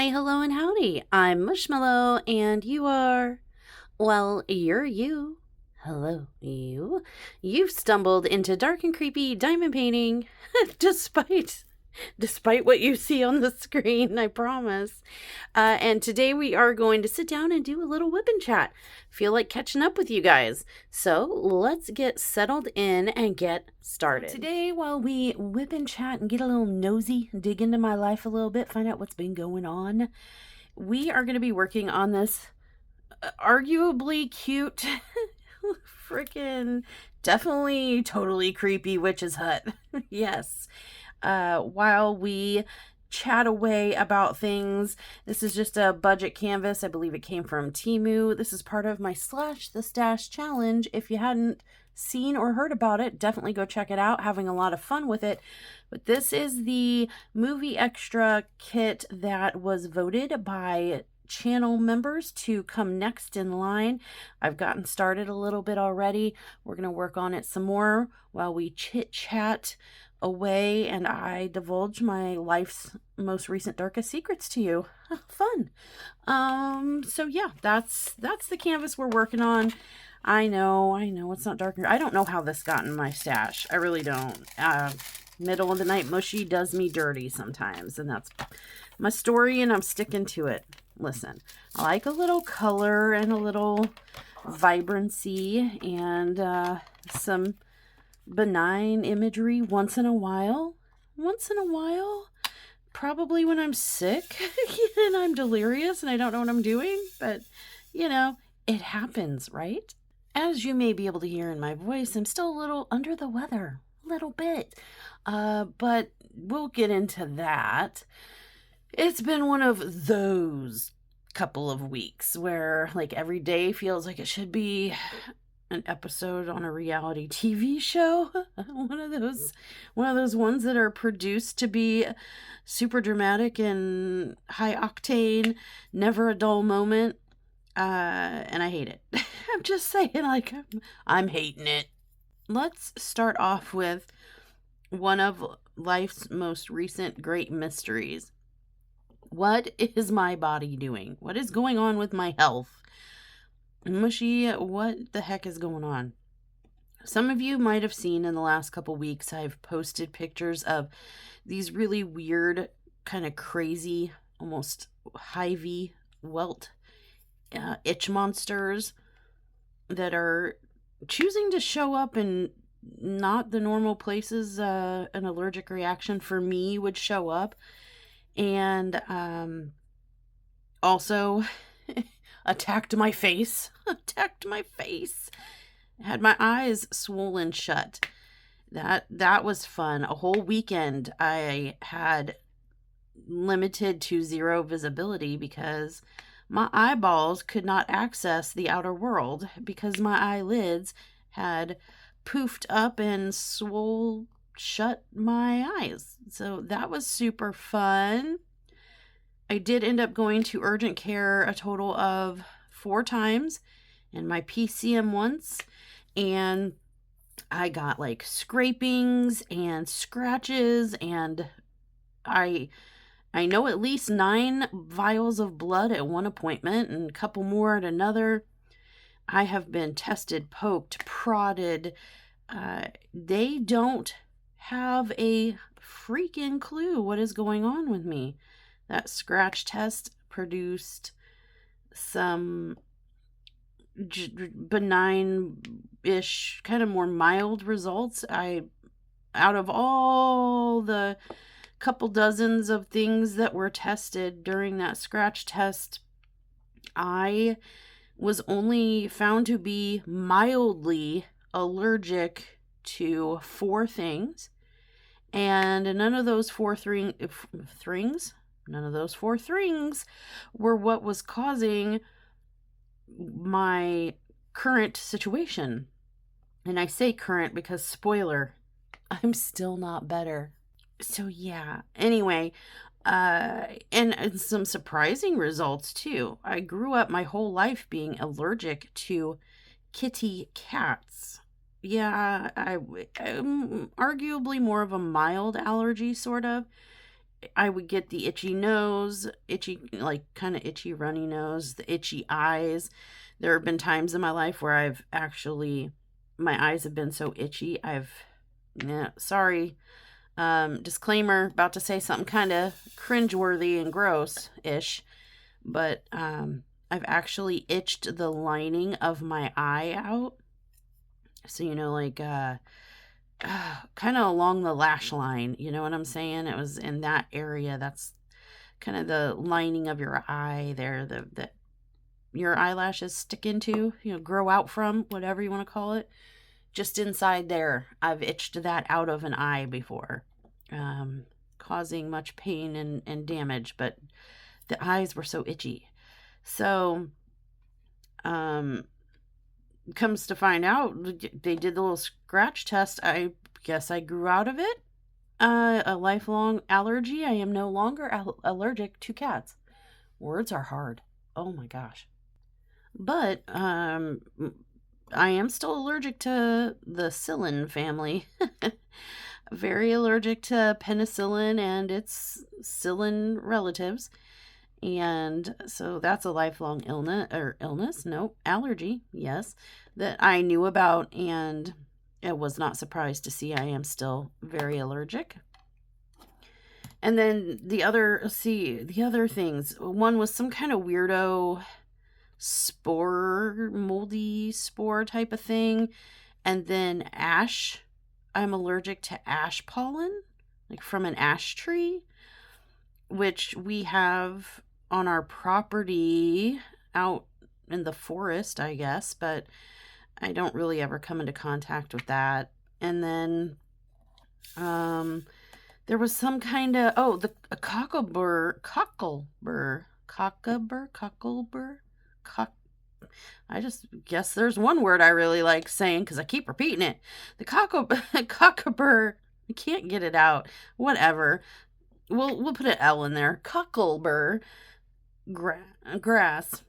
Hi, hello, and howdy. I'm Mushmallow, and you are. Well, you're you. Hello, you. You've stumbled into dark and creepy diamond painting, despite despite what you see on the screen, I promise. And today we are going to sit down and do a little whip and chat. Feel like catching up with you guys. So let's get settled in and get started. Today, while we whip and chat and get a little nosy, dig into my life a little bit, find out what's been going on, we are going to be working on this arguably cute, freaking, definitely totally creepy witch's hut. Yes. While we chat away about things. This is just a budget canvas. I believe it came from Temu. This is part of my Slash the Stash challenge. If you hadn't seen or heard about it, definitely go check it out. Having a lot of fun with it. But this is the movie extra kit that was voted by channel members to come next in line. I've gotten started a little bit already. We're going to work on it some more while we chit chat away and I divulge my life's most recent darkest secrets to you. Fun. So yeah, that's the canvas we're working on. I know it's not dark. I don't know how this got in my stash. I really don't. Middle of the night mushy does me dirty sometimes, and that's my story, and I'm sticking to it. Listen, I like a little color and a little vibrancy and some benign imagery once in a while. Probably when I'm sick and I'm delirious and I don't know what I'm doing, but it happens, right? As you may be able to hear in my voice, I'm still a little under the weather, a little bit, but we'll get into that. It's been one of those couple of weeks where like every day feels like it should be an episode on a reality TV show. one of those ones that are produced to be super dramatic and high octane, never a dull moment. And I hate it. I'm just saying, like, I'm hating it. Let's start off with one of life's most recent great mysteries. What is my body doing? What is going on with my health? Mushy, what the heck is going on? Some of you might have seen in the last couple weeks I've posted pictures of these really weird, kind of crazy, almost hivey, welt itch monsters that are choosing to show up in not the normal places an allergic reaction for me would show up. And also attacked my face. Had my eyes swollen shut. That was fun. A whole weekend I had limited to 0 visibility because my eyeballs could not access the outer world because my eyelids had poofed up and swole shut my eyes. So that was super fun. I did end up going to urgent care a total of 4 times and my PCM once, and I got like scrapings and scratches, and I know at least 9 vials of blood at one appointment and a couple more at another. I have been tested, poked, prodded. They don't have a freaking clue what is going on with me. That scratch test produced some benign-ish, kind of more mild results. Out of all the couple dozens of things that were tested during that scratch test, I was only found to be mildly allergic to 4 things, and none of those 4 things were what was causing my current situation. And I say current because, spoiler, I'm still not better. So yeah, anyway, and some surprising results too. I grew up my whole life being allergic to kitty cats. Yeah, I'm arguably more of a mild allergy, sort of. I would get the itchy nose, like kind of itchy, runny nose, the itchy eyes. There have been times in my life where my eyes have been so itchy. Yeah, sorry. Disclaimer, about to say something kind of cringeworthy and gross-ish, but I've actually itched the lining of my eye out. So, like, kind of along the lash line, you know what I'm saying? It was in that area. That's kind of the lining of your eye there, that your eyelashes stick into, grow out from, whatever you want to call it. Just inside there, I've itched that out of an eye before, causing much pain and damage, but the eyes were so itchy. So, comes to find out, they did the little scratch test. I guess I grew out of it. A lifelong allergy. I am no longer allergic to cats. Words are hard. Oh my gosh. But I am still allergic to the psyllin family. Very allergic to penicillin and its psyllin relatives. And so that's a lifelong allergy, yes, that I knew about, and I was not surprised to see I am still very allergic. And then the other things, one was some kind of weirdo moldy spore type of thing, and then ash. I'm allergic to ash pollen, like from an ash tree, which we have on our property out in the forest, I guess, but I don't really ever come into contact with that. And then there was some kind of I just guess there's one word I really like saying because I keep repeating it. The cockabur. I can't get it out. Whatever. We'll put an L in there. Cocklebur grass.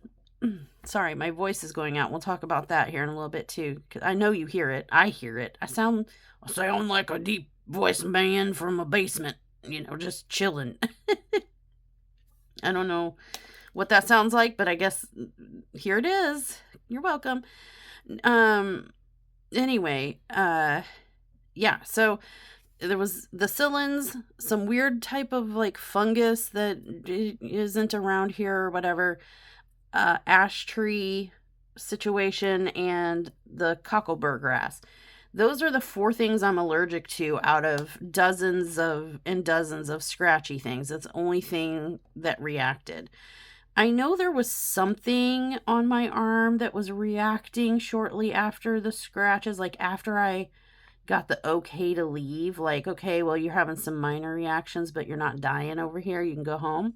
Sorry, my voice is going out. We'll talk about that here in a little bit too. Cause I know you hear it. I hear it. I sound like a deep voice man from a basement. Just chilling. I don't know what that sounds like, but I guess here it is. You're welcome. Anyway, yeah. So there was the psyllins, some weird type of like fungus that isn't around here or whatever, ash tree situation, and the cocklebur grass. Those are the 4 things I'm allergic to out of dozens of scratchy things. That's the only thing that reacted. I know there was something on my arm that was reacting shortly after the scratches, like after I got the okay to leave, like, okay, well, you're having some minor reactions, but you're not dying over here. You can go home.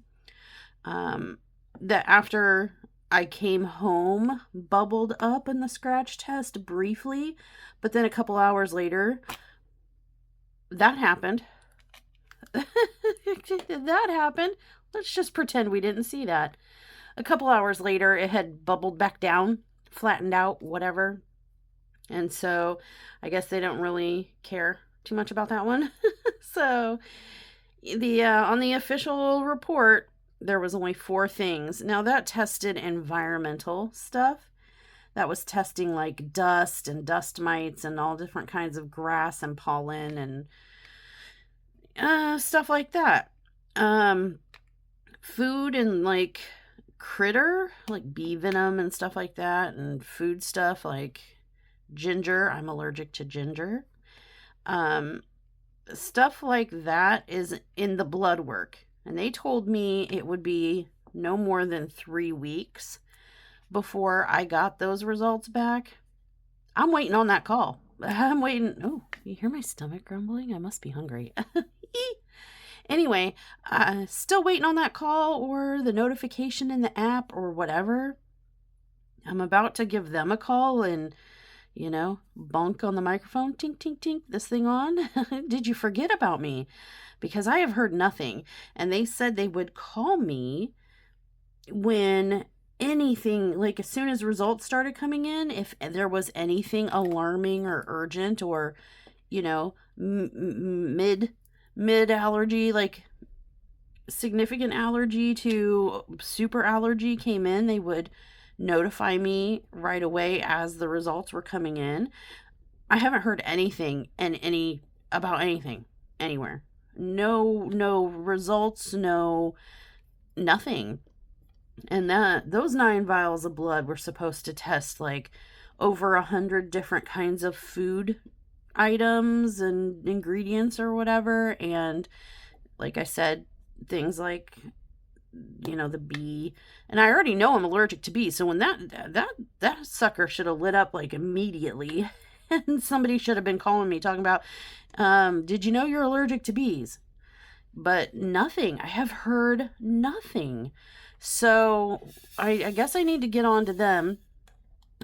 That after I came home, bubbled up in the scratch test briefly, but then a couple hours later, that happened. That happened. Let's just pretend we didn't see that. A couple hours later, it had bubbled back down, flattened out, whatever. And so I guess they don't really care too much about that one. So on the official report, there was only 4 things. Now that tested environmental stuff. That was testing like dust and dust mites and all different kinds of grass and pollen and stuff like that. Food and like critter, like bee venom and stuff like that, and food stuff like ginger. I'm allergic to ginger. Stuff like that is in the blood work. And they told me it would be no more than 3 weeks before I got those results back. I'm waiting on that call. I'm waiting. Oh, you hear my stomach grumbling? I must be hungry. Anyway, still waiting on that call or the notification in the app or whatever. I'm about to give them a call and, bonk on the microphone. Tink, tink, tink. This thing on. Did you forget about me? Because I have heard nothing. And they said they would call me when anything, like as soon as results started coming in, if there was anything alarming or urgent or, mid allergy, like significant allergy to super allergy came in, they would notify me right away as the results were coming in. I haven't heard anything about anything anywhere. No results, no nothing. And those 9 vials of blood were supposed to test like over 100 different kinds of food items and ingredients or whatever. And like I said, things like, the bee, and I already know I'm allergic to bees. So when that sucker should have lit up like immediately, and somebody should have been calling me talking about, did you know you're allergic to bees? But nothing. I have heard nothing. So I guess I need to get on to them.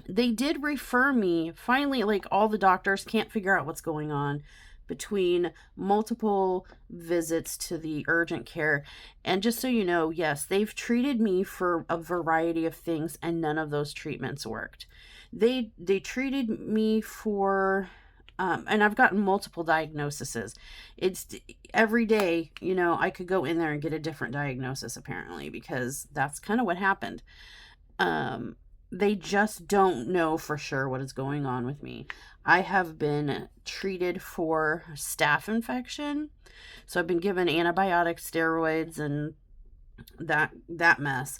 They did refer me, finally, like all the doctors can't figure out what's going on between multiple visits to the urgent care. And just so you know, yes, they've treated me for a variety of things and none of those treatments worked. They treated me for and I've gotten multiple diagnoses. It's every day, I could go in there and get a different diagnosis apparently, because that's kind of what happened. They just don't know for sure what is going on with me. I have been treated for staph infection. So I've been given antibiotics, steroids, and that mess.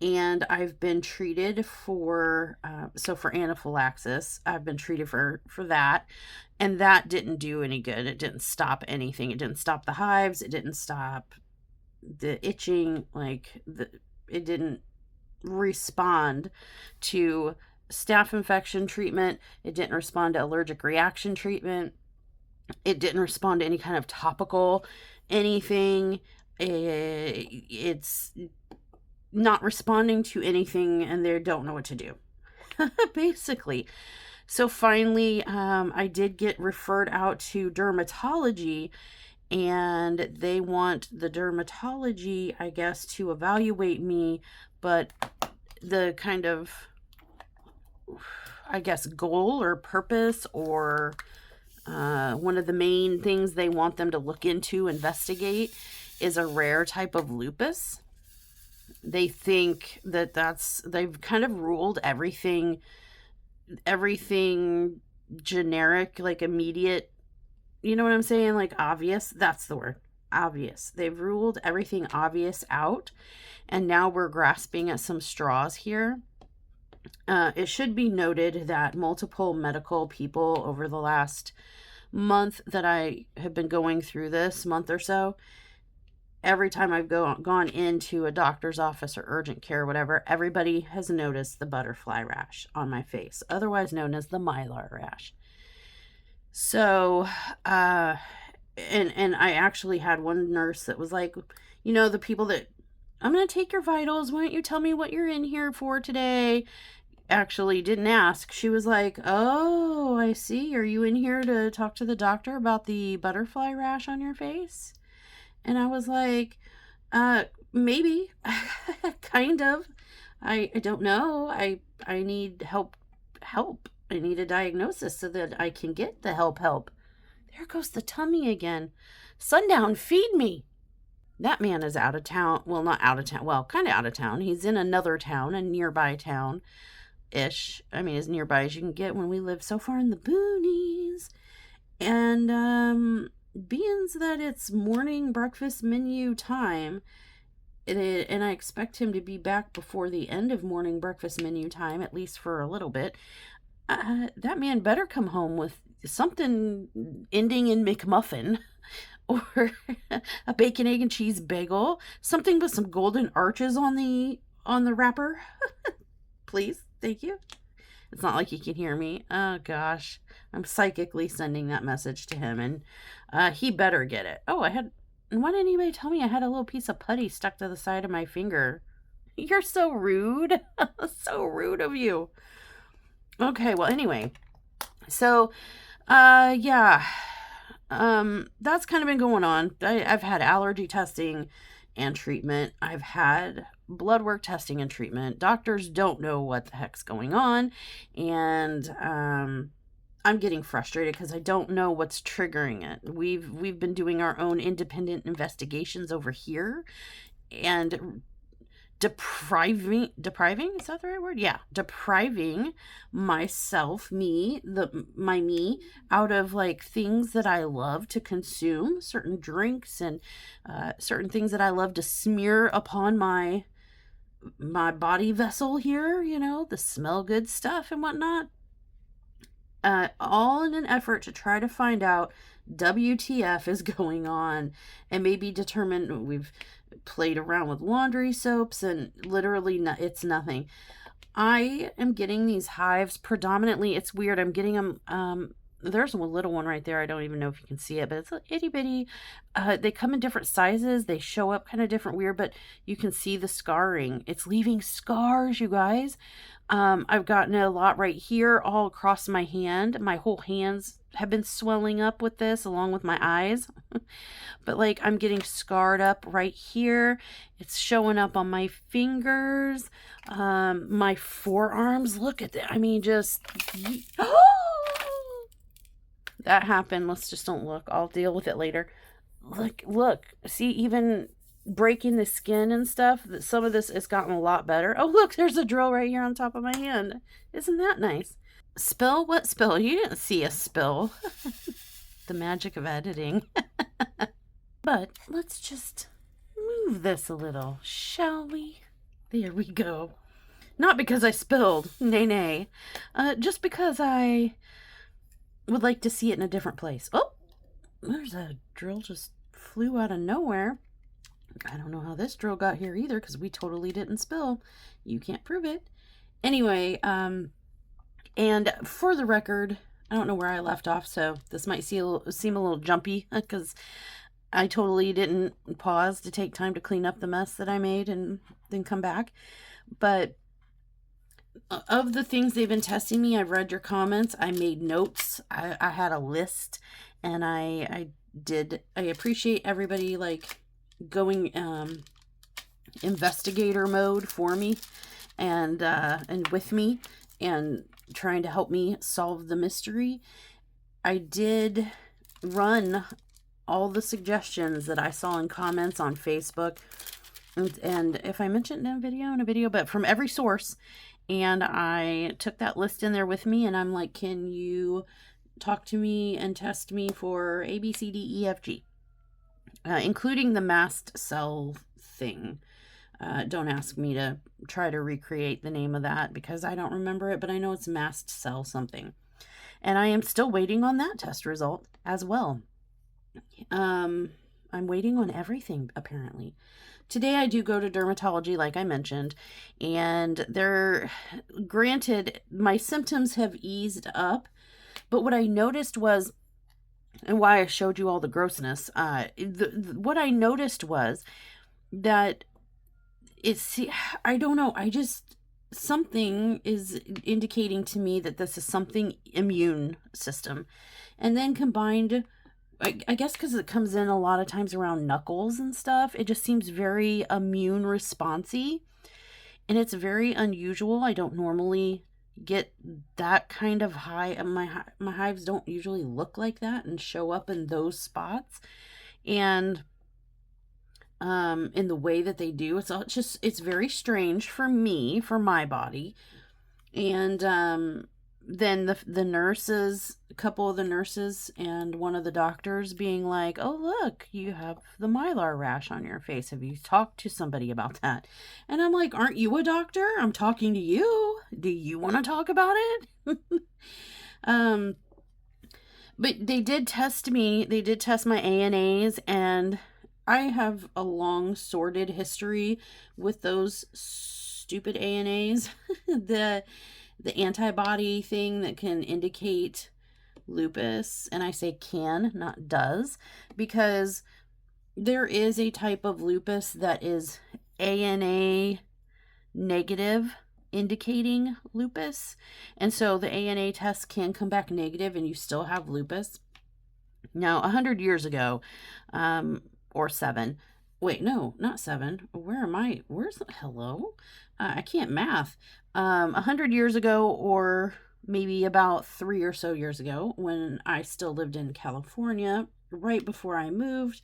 And I've been treated for for anaphylaxis. I've been treated for that. And that didn't do any good. It didn't stop anything. It didn't stop the hives. It didn't stop the itching. It didn't respond to staph infection treatment. It didn't respond to allergic reaction treatment. It didn't respond to any kind of topical anything. It's not responding to anything, and they don't know what to do. Basically. So finally, I did get referred out to dermatology, and they want the dermatology, I guess, to evaluate me, but the kind of, I guess, goal or purpose or one of the main things they want them to look into, investigate, is a rare type of lupus. They think they've kind of ruled everything generic, like immediate, you know what I'm saying? Like obvious, that's the word, obvious. They've ruled everything obvious out, and now we're grasping at some straws here. It should be noted that multiple medical people over the last month that I have been going through this month or so, every time I've gone into a doctor's office or urgent care or whatever, everybody has noticed the butterfly rash on my face, otherwise known as the mylar rash. So, and I actually had one nurse that was like, the people that, I'm going to take your vitals, why don't you tell me what you're in here for today? Actually didn't ask. She was like, oh, I see. Are you in here to talk to the doctor about the butterfly rash on your face? And I was like, maybe, kind of. I don't know. I need help. I need a diagnosis so that I can get the help. There goes the tummy again. Sundown, feed me. That man is out of town. Well, not out of town. Well, kind of out of town. He's in another town, a nearby town-ish. I mean, as nearby as you can get when we live so far in the boonies. And, being that it's morning breakfast menu time, and I expect him to be back before the end of morning breakfast menu time, at least for a little bit, that man better come home with something ending in McMuffin, or a bacon, egg, and cheese bagel, something with some golden arches on the wrapper. Please, thank you. It's not like he can hear me. Oh gosh, I'm psychically sending that message to him, and he better get it. Oh, why didn't anybody tell me I had a little piece of putty stuck to the side of my finger? You're so rude. So rude of you. Okay, well, anyway, so yeah, that's kind of been going on. I've had allergy testing and treatment. I've had blood work testing and treatment. Doctors don't know what the heck's going on, and I'm getting frustrated because I don't know what's triggering it. We've been doing our own independent investigations over here, and depriving, is that the right word? Yeah, depriving myself, me out of like things that I love to consume, certain drinks and certain things that I love to smear upon my body vessel here, the smell good stuff and whatnot, all in an effort to try to find out WTF is going on, and maybe determine. We've played around with laundry soaps, and literally it's nothing. I am getting these hives predominantly. It's weird. I'm getting them. There's a little one right there. I don't even know if you can see it, but it's a itty bitty. They come in different sizes. They show up kind of different, weird, but you can see the scarring. It's leaving scars, you guys. I've gotten a lot right here, all across my hand. My whole hands have been swelling up with this, along with my eyes. But like, I'm getting scarred up right here. It's showing up on my fingers, my forearms. Look at that. I mean, just that happened. Let's just don't look. I'll deal with it later. Look. See, even breaking the skin and stuff, some of this has gotten a lot better. Oh, look, there's a drill right here on top of my hand. Isn't that nice? Spill? What spill? You didn't see a spill. The magic of editing. But let's just move this a little, shall we? There we go. Not because I spilled, nay. Just because I would like to see it in a different place. Oh, there's a drill just flew out of nowhere. I don't know how this drill got here either, because we totally didn't spill. You can't prove it. Anyway, and for the record, I don't know where I left off, so this might seem a little jumpy, because I totally didn't pause to take time to clean up the mess that I made and then come back. But of the things they've been testing me, I've read your comments. I made notes. I had a list, and I appreciate everybody like going investigator mode for me and with me and trying to help me solve the mystery. I did run all the suggestions that I saw in comments on Facebook, and if I mentioned in a video, but from every source, and I took that list in there with me, and I'm like, can you talk to me and test me for A, B, C, D, E, F, G, including the mast cell thing. Don't ask me to try to recreate the name of that because I don't remember it, but I know it's mast cell something. And I am still waiting on that test result as well. I'm waiting on everything, apparently. Today I do go to dermatology, like I mentioned, and granted, my symptoms have eased up, but what I noticed was, and why I showed you all the grossness, what I noticed was that I don't know, something is indicating to me that this is something immune system. And then combined, I guess because it comes in a lot of times around knuckles and stuff, it just seems very immune responsey. And it's very unusual. I don't normally get that kind of high. My hives don't usually look like that and show up in those spots. And in the way that they do, it's very strange for me, for my body. And then the nurses, a couple of the nurses and one of the doctors being like, oh, look, you have the mylar rash on your face. Have you talked to somebody about that? And I'm like, aren't you a doctor? I'm talking to you. Do you want to talk about it? But they did test me. They did test my ANAs, and I have a long sordid history with those stupid ANAs. The antibody thing that can indicate lupus, and I say can, not does, because there is a type of lupus that is ANA negative, indicating lupus, and so the ANA test can come back negative and you still have lupus. Now, 100 years ago, or 7, wait, no, not 7, where's the, hello? I can't math. 100 years ago, or maybe about 3 or so years ago, when I still lived in California, right before I moved,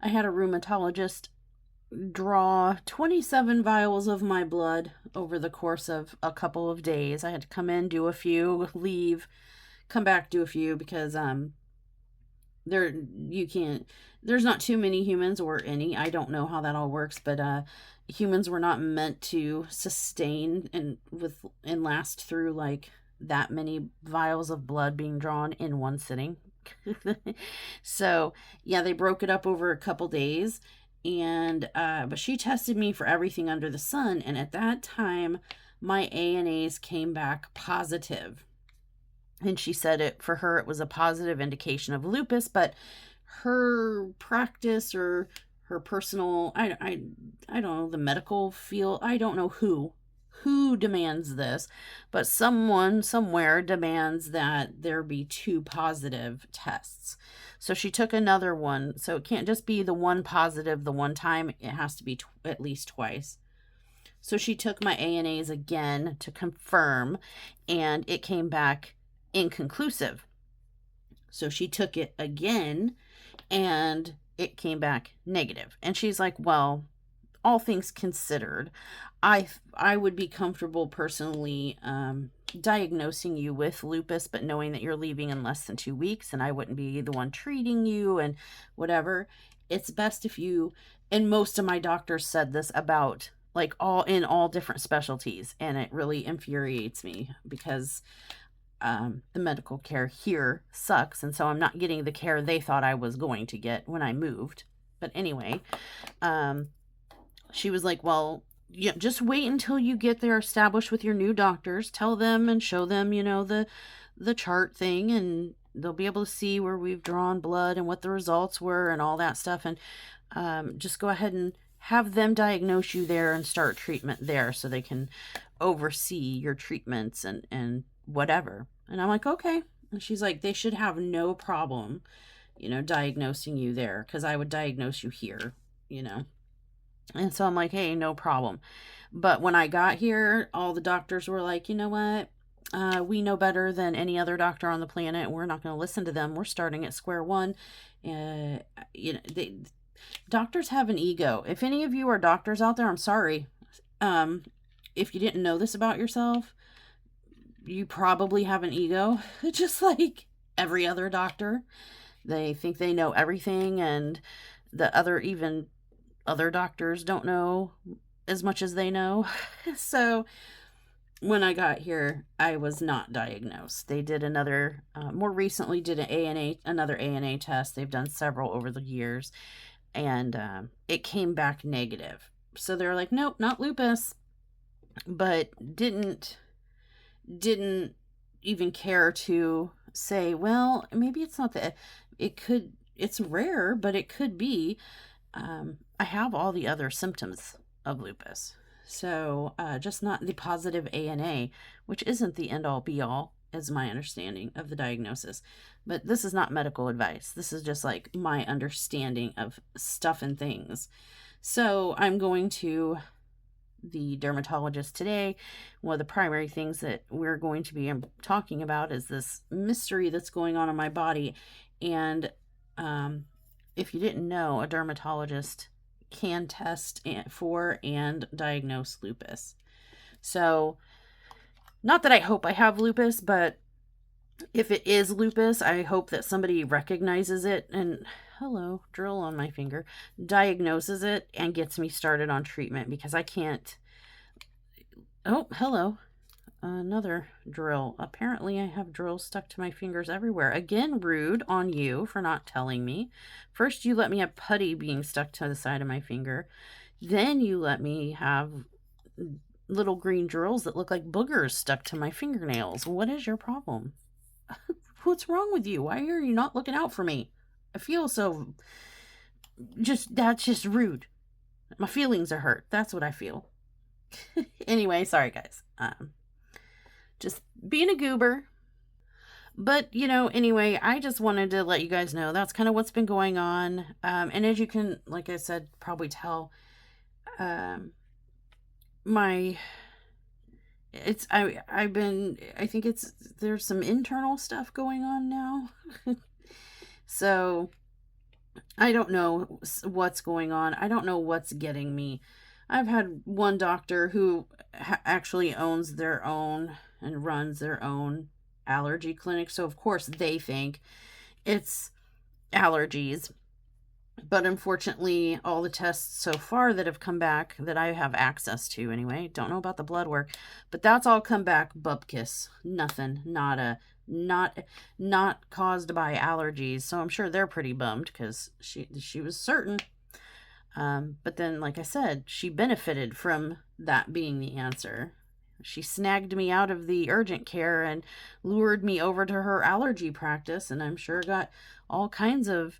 I had a rheumatologist draw 27 vials of my blood over the course of a couple of days. I had to come in, do a few, leave, come back, do a few, because there you can't there's not too many humans, or any, I don't know how that all works, but humans were not meant to sustain and last through like that many vials of blood being drawn in one sitting. So yeah, they broke it up over a couple days, and but she tested me for everything under the sun, and at that time my ANAs came back positive. And she said for her it was a positive indication of lupus, but her practice, or her personal, I don't know, the medical field, I don't know who demands this, but someone somewhere demands that there be 2 positive tests. So she took another one. So it can't just be the one positive the one time, it has to be at least twice. So she took my ANAs again to confirm, and it came back inconclusive. So she took it again, and it came back negative. And she's like, well, all things considered, I would be comfortable personally diagnosing you with lupus, but knowing that you're leaving in less than 2 weeks, and I wouldn't be the one treating you and whatever. It's best if you, and most of my doctors said this about like all different specialties, and it really infuriates me because the medical care here sucks, and so I'm not getting the care they thought I was going to get when I moved. But anyway, she was like, well, yeah, just wait until you get there established with your new doctors. Tell them and show them, the chart thing, and they'll be able to see where we've drawn blood and what the results were and all that stuff. And just go ahead and have them diagnose you there and start treatment there, so they can oversee your treatments and whatever. And I'm like, okay. And she's like, they should have no problem, diagnosing you there, because I would diagnose you here. And so I'm like, hey, no problem. But when I got here, all the doctors were like, you know what? We know better than any other doctor on the planet. We're not going to listen to them. We're starting at square one. Doctors have an ego. If any of you are doctors out there, I'm sorry. If you didn't know this about yourself, you probably have an ego, just like every other doctor. They think they know everything, and the other doctors don't know as much as they know. So when I got here, I was not diagnosed. They did more recently did another ANA test. They've done several over the years, and it came back negative. So they're like, nope, not lupus, but didn't even care to say, well, maybe it's not that. It's rare, but it could be. I have all the other symptoms of lupus. So just not the positive ANA, which isn't the end all be all, is my understanding of the diagnosis. But this is not medical advice. This is just like my understanding of stuff and things. So I'm going to the dermatologist today. One of the primary things that we're going to be talking about is this mystery that's going on in my body. And if you didn't know, a dermatologist can test for and diagnose lupus. So, not that I hope I have lupus, but if it is lupus, I hope that somebody recognizes it and, hello, drill on my finger, diagnoses it and gets me started on treatment, because I can't. Oh, hello. Another drill. Apparently I have drills stuck to my fingers everywhere. Again, rude on you for not telling me. First you let me have putty being stuck to the side of my finger. Then you let me have little green drills that look like boogers stuck to my fingernails. What is your problem? What's wrong with you? Why are you not looking out for me? I feel so... that's just rude. My feelings are hurt. That's what I feel. Anyway, sorry guys. Just being a goober. But, anyway, I just wanted to let you guys know that's kind of what's been going on. And as you can, like I said, probably tell, my I think there's some internal stuff going on now. So I don't know what's going on. I don't know what's getting me. I've had one doctor who actually owns their own and runs their own allergy clinic. So, of course, they think it's allergies. But unfortunately, all the tests so far that have come back that I have access to anyway, don't know about the blood work, but that's all come back bupkis. Nothing. Nada. Not caused by allergies. So I'm sure they're pretty bummed because she was certain. But then, like I said, she benefited from that being the answer. She snagged me out of the urgent care and lured me over to her allergy practice, and I'm sure got all kinds of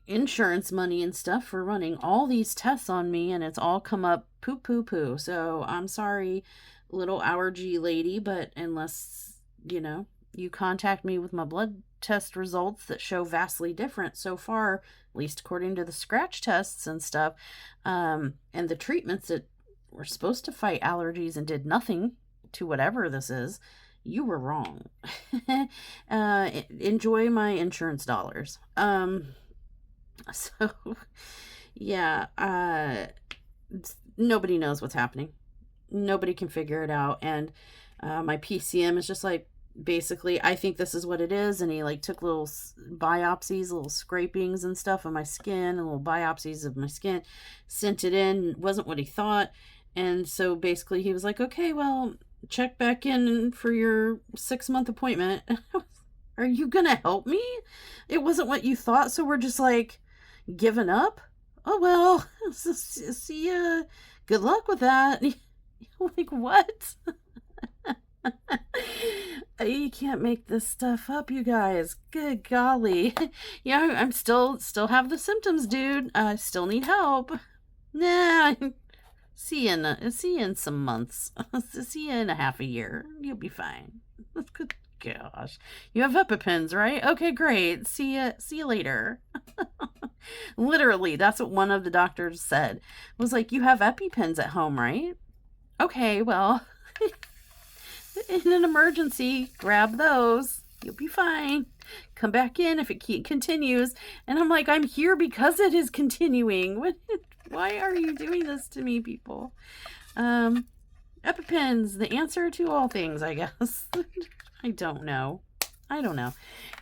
insurance money and stuff for running all these tests on me, and it's all come up poo. So I'm sorry, little allergy lady, but unless, you contact me with my blood test results that show vastly different so far, at least according to the scratch tests and stuff, and the treatments that were supposed to fight allergies and did nothing to whatever this is, you were wrong. Enjoy my insurance dollars. So, yeah, nobody knows what's happening. Nobody can figure it out. And my PCM is just like, basically, I think this is what it is. And he like took little biopsies, little scrapings and stuff of my skin, and little biopsies of my skin, sent it in. It wasn't what he thought. And so basically he was like, okay, well, check back in for your 6-month appointment. Are you going to help me? It wasn't what you thought. So we're just like giving up. Oh, well, see ya. Good luck with that. Like, what? You can't make this stuff up, you guys. Good golly. Yeah, I'm still have the symptoms, dude. I still need help. Nah, see you in some months. See you in a half a year. You'll be fine. Good gosh. You have EpiPens, right? Okay, great. See you later. Literally, that's what one of the doctors said. Was like, you have EpiPens at home, right? Okay, well, in an emergency, grab those. You'll be fine. Come back in if it continues. And I'm like, I'm here because it is continuing. Why are you doing this to me, people? EpiPens, the answer to all things, I guess. I don't know.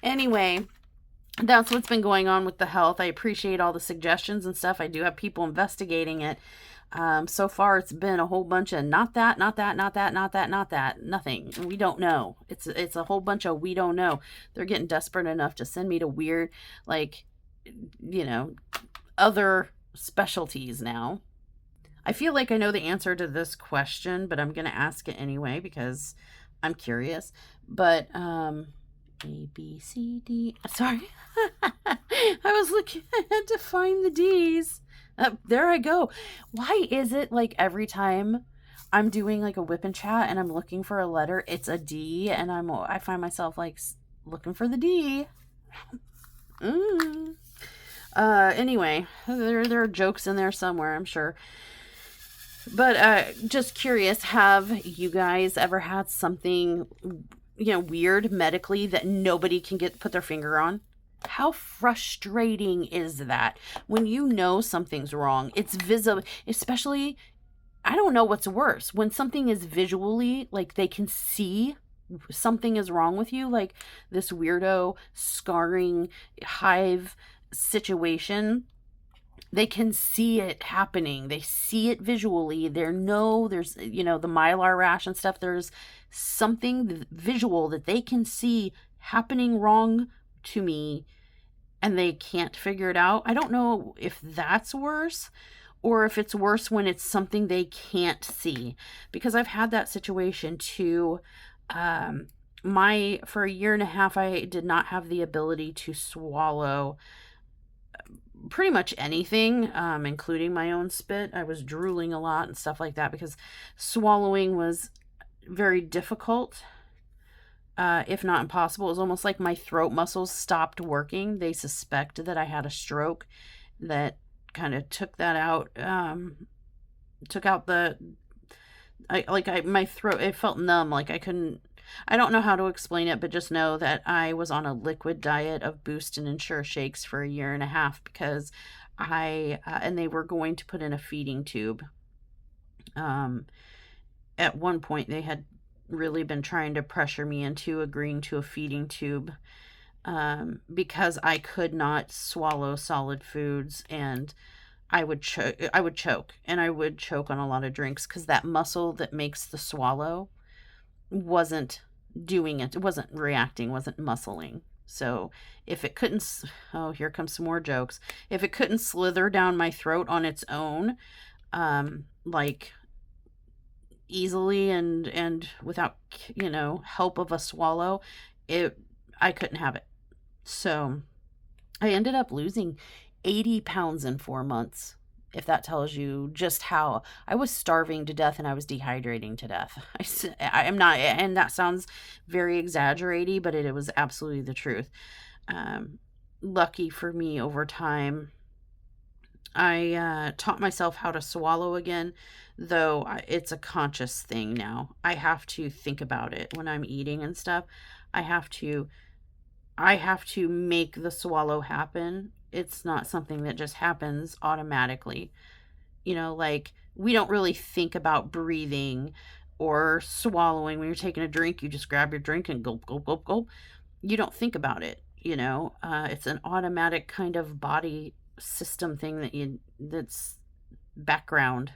Anyway, that's what's been going on with the health. I appreciate all the suggestions and stuff. I do have people investigating it. So far it's been a whole bunch of not that, nothing. We don't know. It's a whole bunch of we don't know. They're getting desperate enough to send me to weird, like, other specialties now. I feel like I know the answer to this question, but I'm going to ask it anyway because I'm curious. But, A, B, C, D. Sorry. I was looking, I had to find the D's. There I go. Why is it like every time I'm doing like a WIP and chat and I'm looking for a letter, it's a D, and I find myself like looking for the D. Anyway, there are jokes in there somewhere, I'm sure. But just curious, have you guys ever had something weird medically that nobody can put their finger on? How frustrating is that when you know something's wrong? It's visible, especially, I don't know what's worse, when something is visually, like they can see something is wrong with you, like this weirdo scarring hive situation. They can see it happening. They see it visually. There's the mylar rash and stuff. There's something visual that they can see happening wrong to me, and they can't figure it out. I don't know if that's worse or if it's worse when it's something they can't see, because I've had that situation too. For a year and a half, I did not have the ability to swallow pretty much anything, including my own spit. I was drooling a lot and stuff like that because swallowing was very difficult, if not impossible. It was almost like my throat muscles stopped working. They suspect that I had a stroke that kind of took that out, took out the my throat, it felt numb. Like I don't know how to explain it, but just know that I was on a liquid diet of Boost and Ensure shakes for a year and a half because and they were going to put in a feeding tube. At one point they had really been trying to pressure me into agreeing to a feeding tube, because I could not swallow solid foods, and I would choke, and I would choke on a lot of drinks because that muscle that makes the swallow wasn't doing it. It wasn't reacting, wasn't muscling. So if it couldn't, oh, here comes some more jokes. If it couldn't slither down my throat on its own, like easily and without, help of a swallow, I couldn't have it. So I ended up losing 80 pounds in 4 months. If that tells you just how I was starving to death and I was dehydrating to death. I'm not, and that sounds very exaggerated, but it was absolutely the truth. Lucky for me, over time, I taught myself how to swallow again, though it's a conscious thing now. I have to think about it when I'm eating and stuff. I have to make the swallow happen. It's not something that just happens automatically. Like, we don't really think about breathing or swallowing. When you're taking a drink, you just grab your drink and gulp, gulp, gulp, gulp. You don't think about it, it's an automatic kind of body system thing that's background.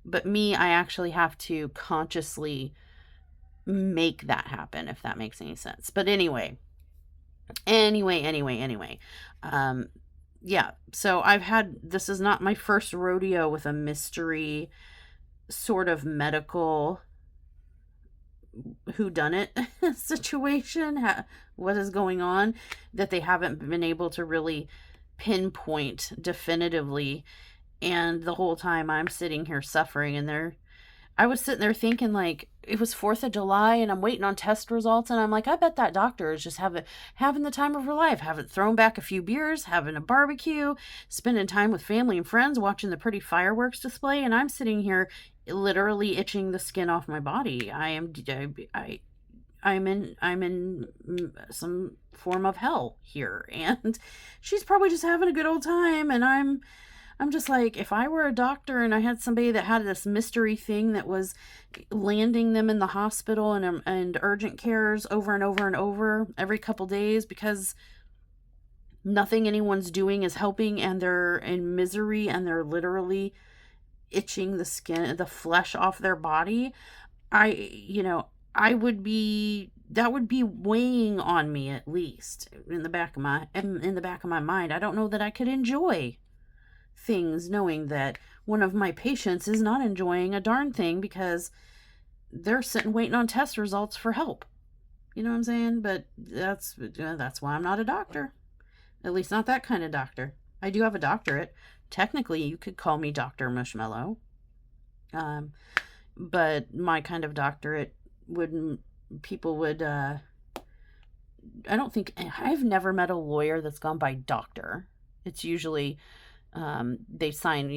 But me, I actually have to consciously make that happen, if that makes any sense. But anyway, yeah, so this is not my first rodeo with a mystery sort of medical whodunit situation. What is going on that they haven't been able to really pinpoint definitively. And the whole time I'm sitting here suffering, and I was sitting there thinking, like, it was 4th of July and I'm waiting on test results, and I'm like, I bet that doctor is just having the time of her life, having thrown back a few beers, having a barbecue, spending time with family and friends, watching the pretty fireworks display, and I'm sitting here literally itching the skin off my body. I'm in some form of hell here, and she's probably just having a good old time, and I'm just like, if I were a doctor and I had somebody that had this mystery thing that was landing them in the hospital and urgent cares over and over and over every couple days because nothing anyone's doing is helping, and they're in misery, and they're literally itching the skin, the flesh off their body, that would be weighing on me, at least in the back of my mind. I don't know that I could enjoy things knowing that one of my patients is not enjoying a darn thing because they're sitting waiting on test results for help. You know what I'm saying? But that's why I'm not a doctor. At least not that kind of doctor. I do have a doctorate. Technically, you could call me Dr. Mushmallow. But my kind of doctorate I don't think, I've never met a lawyer that's gone by doctor. It's usually, they sign,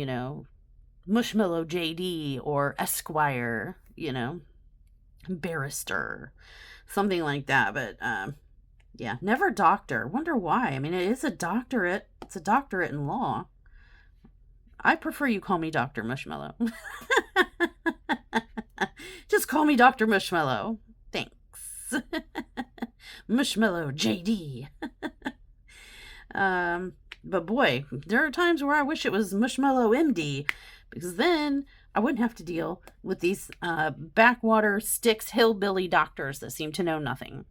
Mushmallow JD or Esquire, barrister, something like that. But, yeah, never doctor. Wonder why. I mean, it is a doctorate. It's a doctorate in law. I prefer you call me Dr. Mushmallow. Just call me Dr. Mushmallow. Thanks. Mushmallow JD. But boy, there are times where I wish it was Mushmallow MD, because then I wouldn't have to deal with these backwater sticks hillbilly doctors that seem to know nothing.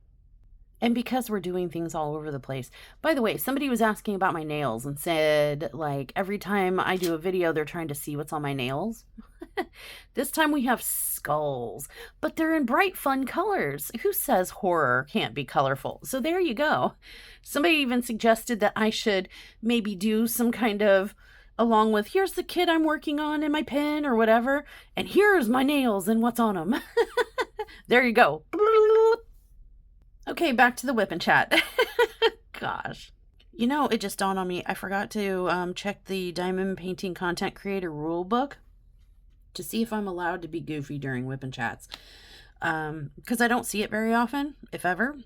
And because we're doing things all over the place. By the way, somebody was asking about my nails and said, like, every time I do a video, they're trying to see what's on my nails. This time we have skulls, but they're in bright, fun colors. Who says horror can't be colorful? So there you go. Somebody even suggested that I should maybe do some kind of, along with, here's the kit I'm working on in my pen or whatever, and here's my nails and what's on them. There you go. Okay, back to the WIP and chat. Gosh. It just dawned on me. I forgot to check the Diamond Painting Content Creator Rule Book. to see if I'm allowed to be goofy during WIP and chats. Because I don't see it very often, if ever.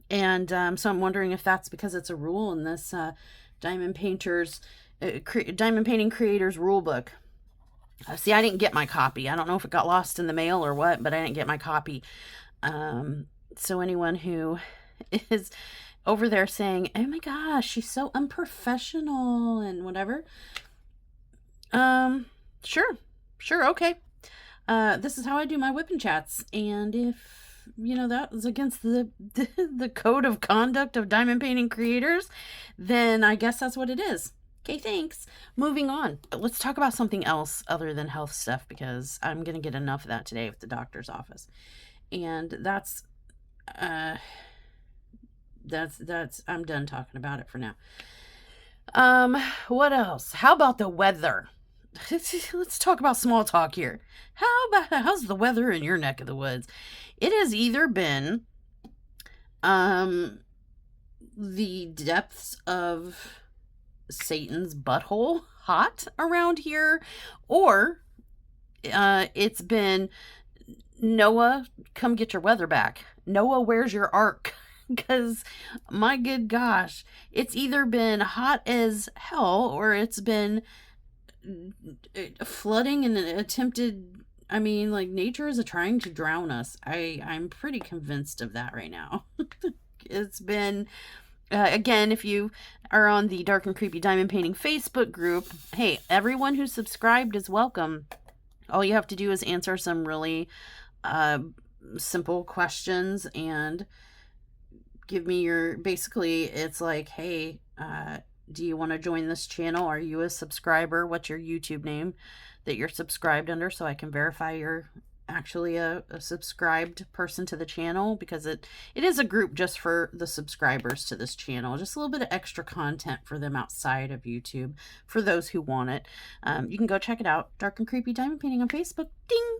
And so I'm wondering if that's because it's a rule in this Diamond Painting Creators rule book. See, I didn't get my copy. I don't know if it got lost in the mail or what, but I didn't get my copy. So anyone who is over there saying, oh my gosh, she's so unprofessional and whatever. Sure, okay. This is how I do my WIP and chats. And if that was against the code of conduct of Diamond Painting Creators, then I guess that's what it is. Okay, thanks. Moving on. Let's talk about something else other than health stuff, because I'm going to get enough of that today with the doctor's office. And that's I'm done talking about it for now. What else? How about the weather? Let's talk about small talk here. How's the weather in your neck of the woods? It has either been the depths of Satan's butthole hot around here, or it's been Noah, come get your weather back. Noah, where's your ark? Because my good gosh, it's either been hot as hell or it's been flooding and attempted. I mean, like, nature is trying to drown us. I'm pretty convinced of that right now. It's been, again, if you are on the Dark and Creepy Diamond Painting Facebook group, hey, everyone who's subscribed is welcome. All you have to do is answer some really simple questions and give me your, basically, it's like, hey, do you want to join this channel? Are you a subscriber? What's your YouTube name that you're subscribed under, so I can verify you're actually a subscribed person to the channel, because it is a group just for the subscribers to this channel, just a little bit of extra content for them outside of YouTube for those who want it. You can go check it out, Dark and Creepy Diamond Painting on Facebook. Ding.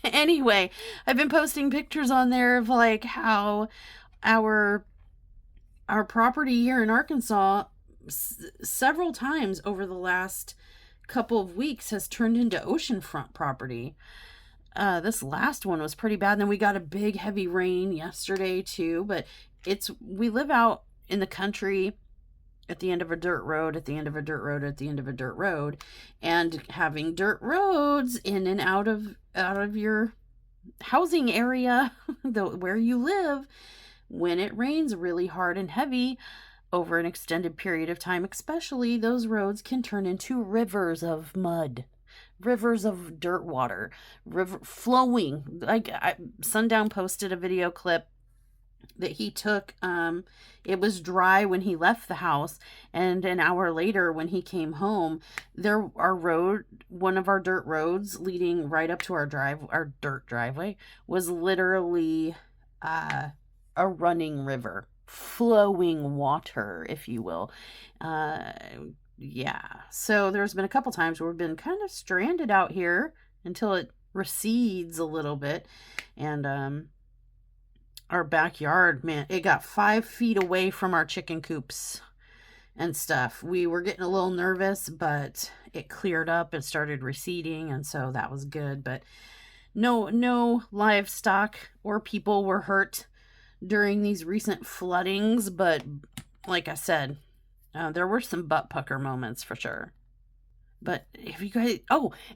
Anyway, I've been posting pictures on there of like how our property here in Arkansas several times over the last couple of weeks has turned into oceanfront property. This last one was pretty bad. And then we got a big heavy rain yesterday too, but we live out in the country at the end of a dirt road, at the end of a dirt road, at the end of a dirt road, and having dirt roads in and out of your housing area, where you live, when it rains really hard and heavy over an extended period of time, especially, those roads can turn into rivers of mud, rivers of dirt water, river flowing. Like Sundown posted a video clip that he took. It was dry when he left the house, and an hour later when he came home, one of our dirt roads leading right up to our dirt driveway was literally a running river, flowing water, if you will. Yeah, so there's been a couple times where we've been kind of stranded out here until it recedes a little bit. And our backyard, man, it got 5 feet away from our chicken coops and stuff. We were getting a little nervous, but it cleared up and started receding, and so that was good. But no livestock or people were hurt during these recent floodings, but like I said, there were some butt pucker moments for sure. But if you guys,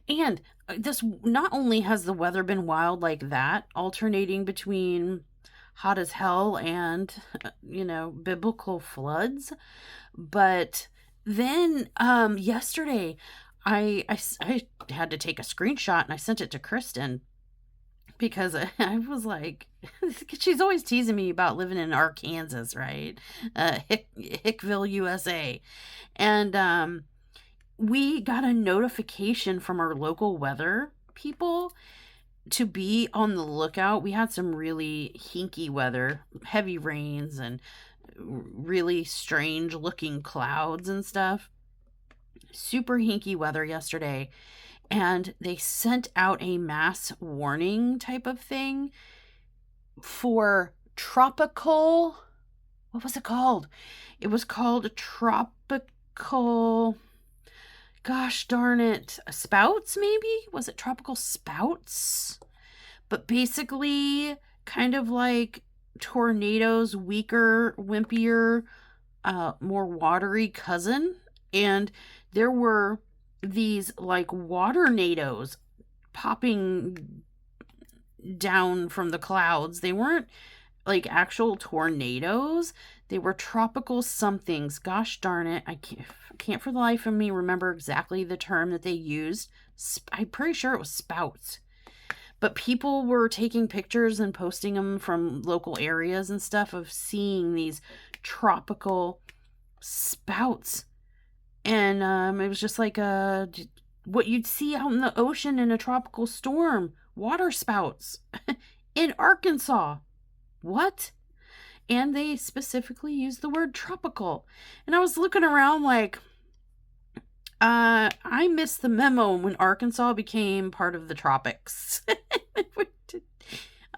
and this, not only has the weather been wild like that, alternating between hot as hell and biblical floods, but then yesterday I had to take a screenshot and I sent it to Kristen, because I was like, she's always teasing me about living in Arkansas, right? Hickville, USA. And we got a notification from our local weather people to be on the lookout. We had some really hinky weather, heavy rains and really strange looking clouds and stuff. Super hinky weather yesterday. And they sent out a mass warning type of thing for tropical, what was it called? It was called tropical, gosh darn it, spouts maybe? Was it tropical spouts? But basically, kind of like tornadoes, weaker, wimpier, more watery cousin. And there were these like water nados popping down from the clouds. They weren't like actual tornadoes. They were tropical somethings. Gosh darn it. I can't for the life of me remember exactly the term that they used. I'm pretty sure it was spouts. But people were taking pictures and posting them from local areas and stuff of seeing these tropical spouts. And it was just like what you'd see out in the ocean in a tropical storm. Water spouts in Arkansas. What? And they specifically used the word tropical. And I was looking around like, I missed the memo when Arkansas became part of the tropics.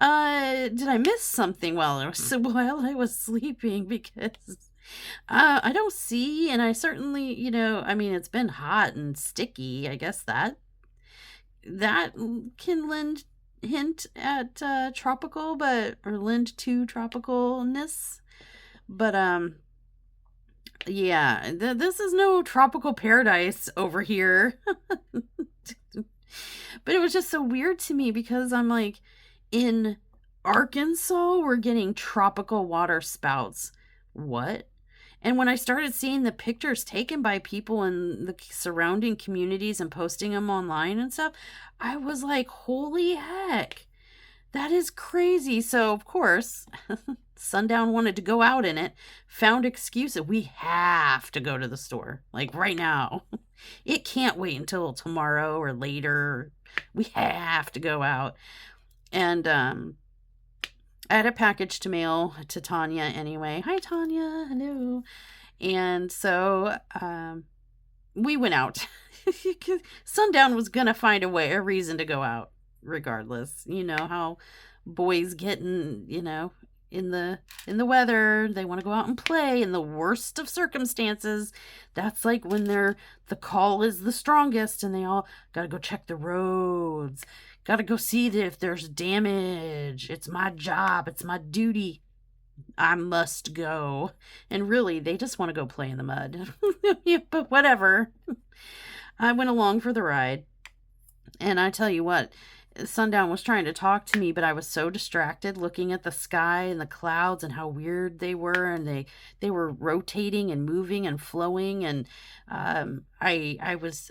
Did I miss something while I was sleeping? Because I don't see, and I certainly, I mean, it's been hot and sticky. I guess that can hint at tropical, or lend to tropicalness. But yeah, this is no tropical paradise over here. But it was just so weird to me because I'm like, in Arkansas, we're getting tropical water spouts. What? And when I started seeing the pictures taken by people in the surrounding communities and posting them online and stuff, I was like, holy heck, that is crazy. So, of course, Sundown wanted to go out in it, found excuses. We have to go to the store, like right now. It can't wait until tomorrow or later. We have to go out. And I had a package to mail to Tanya anyway. Hi, Tanya. Hello. And so we went out. Sundown was going to find a reason to go out regardless. You know how boys get in the weather. They want to go out and play in the worst of circumstances. That's like when the call is the strongest and they all got to go check the roads. Got to go see if there's damage. It's my job. It's my duty. I must go. And really, they just want to go play in the mud. Yeah, but whatever. I went along for the ride. And I tell you what, Sundown was trying to talk to me, but I was so distracted looking at the sky and the clouds and how weird they were. And they were rotating and moving and flowing. And I was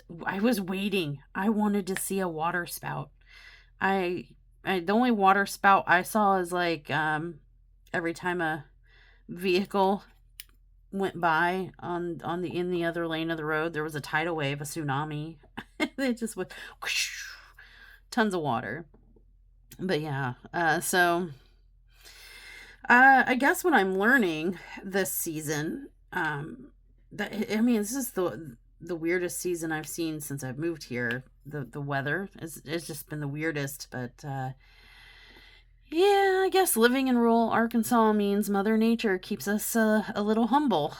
waiting. I wanted to see a water spout. The only water spout I saw is like every time a vehicle went by in the other lane of the road, there was a tidal wave, a tsunami. It just went whoosh, tons of water. But yeah, so I guess what I'm learning this season, this is the weirdest season I've seen since I've moved here. The weather it's just been the weirdest, but yeah, I guess living in rural Arkansas means Mother Nature keeps us a little humble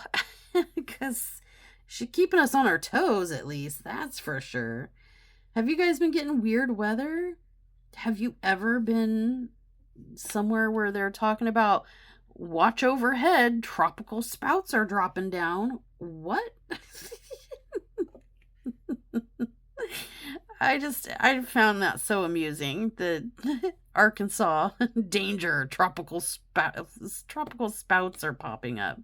because she's keeping us on our toes, at least, that's for sure. Have you guys been getting weird weather? Have you ever been somewhere where they're talking about watch overhead, tropical spouts are dropping down? What? I found that so amusing. The Arkansas danger, tropical spouts are popping up.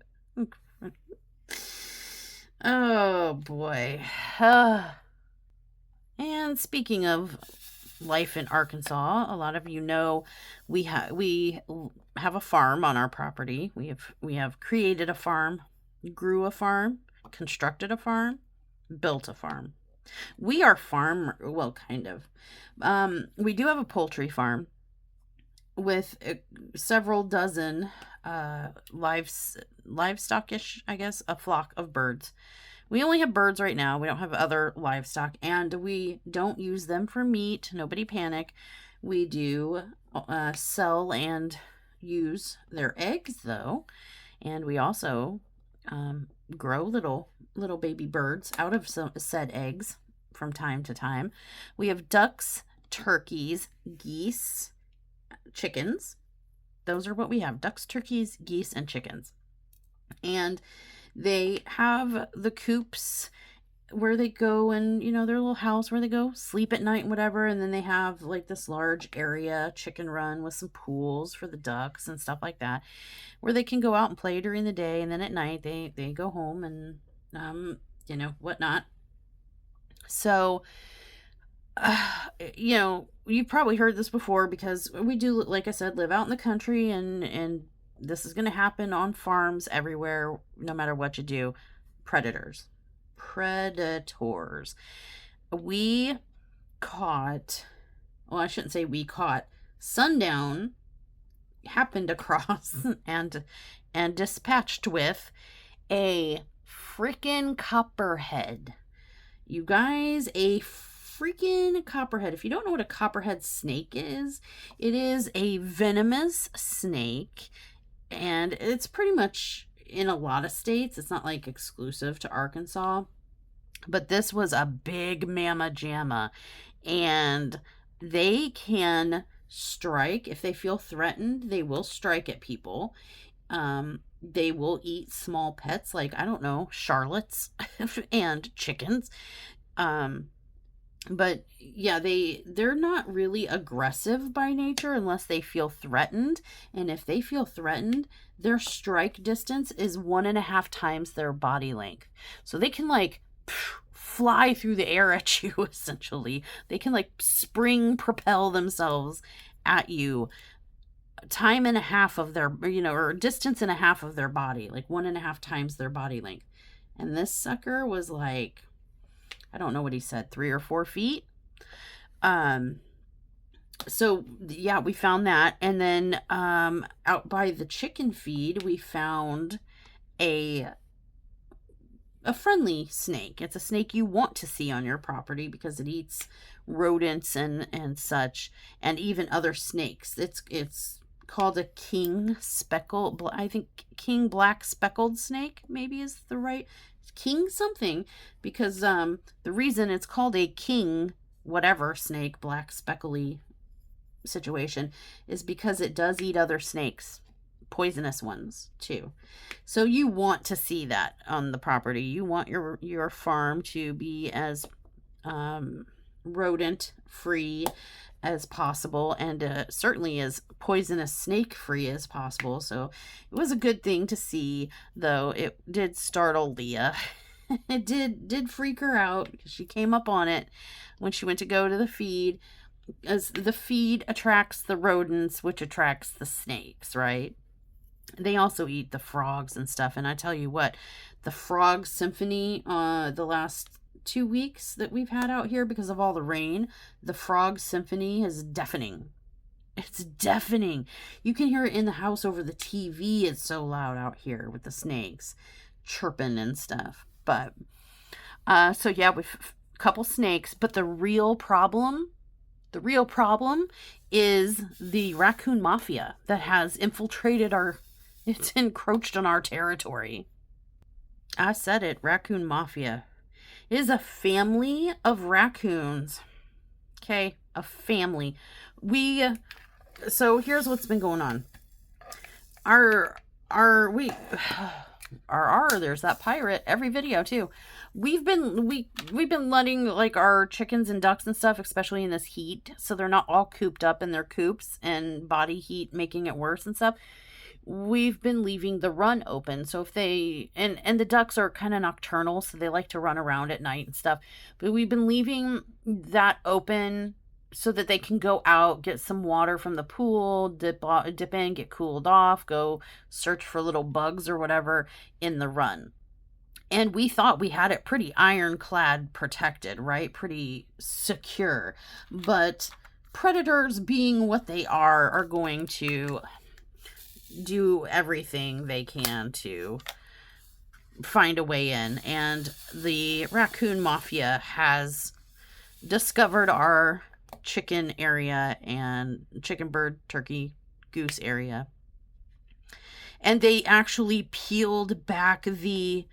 Oh boy. And speaking of life in Arkansas, a lot of you know we have a farm on our property. We have created a farm, grew a farm, constructed a farm, built a farm. We are well, kind of. We do have a poultry farm with several dozen livestockish, I guess, a flock of birds. We only have birds right now. We don't have other livestock, and we don't use them for meat. Nobody panic. We do sell and use their eggs, though, and we also grow little baby birds out of some said eggs from time to time. We have ducks, turkeys, geese, chickens. Those are what we have: ducks, turkeys, geese, and chickens. And they have the coops where they go, and their little house where they go sleep at night and whatever. And then they have like this large area, chicken run, with some pools for the ducks and stuff like that, where they can go out and play during the day, and then at night they go home and whatnot. So you've probably heard this before, because we do, like I said, live out in the country, and this is going to happen on farms everywhere, no matter what you do. Predators. We caught, well, I shouldn't say we caught, Sundown happened across and dispatched with a freaking copperhead. You guys, a freaking copperhead. If you don't know what a copperhead snake is, it is a venomous snake, and it's pretty much in a lot of states. It's not like exclusive to Arkansas, but this was a big mama jamma, and they can strike if they feel threatened. They will strike at people. They will eat small pets, like, I don't know, Charlottes and chickens. But yeah, they're not really aggressive by nature unless they feel threatened. And if they feel threatened, their strike distance is 1.5 times their body length. So they can like fly through the air at you, essentially. They can like propel themselves at you time and a half of their, or distance and a half of their body, like 1.5 times their body length. And this sucker was like, I don't know what he said, 3 or 4 feet. So yeah, we found that. And then out by the chicken feed, we found a friendly snake. It's a snake you want to see on your property because it eats rodents and such, and even other snakes. It's called a king black speckled snake, maybe is the right king something, because the reason it's called a king whatever snake, black speckly situation, is because it does eat other snakes, poisonous ones too. So you want to see that on the property. You want your farm to be as rodent free as possible, and certainly as poisonous snake free as possible. So it was a good thing to see, though it did startle Leah. It did freak her out, because she came up on it when she went to go to the feed, as the feed attracts the rodents, which attracts the snakes, right? They also eat the frogs and stuff. And I tell you what, the frog symphony, the last 2 weeks that we've had out here because of all the rain, the frog symphony is deafening. It's deafening. You can hear it in the house over the TV. It's so loud out here with the snakes chirping and stuff. But so yeah, we've a couple snakes, but the real problem is the raccoon mafia that has it's encroached on our territory. I said it, raccoon mafia. It is a family of raccoons. Okay, a family. So here's what's been going on. There's that pirate every video too. We've been letting like our chickens and ducks and stuff, especially in this heat, so they're not all cooped up in their coops and body heat making it worse and stuff. We've been leaving the run open. So if they, and the ducks are kind of nocturnal, so they like to run around at night and stuff. But we've been leaving that open so that they can go out, get some water from the pool, dip in, get cooled off, go search for little bugs or whatever in the run. And we thought we had it pretty ironclad protected, right? Pretty secure. But predators, being what they are going to do everything they can to find a way in. And the raccoon mafia has discovered our chicken area and chicken, bird, turkey, goose area. And they actually peeled back the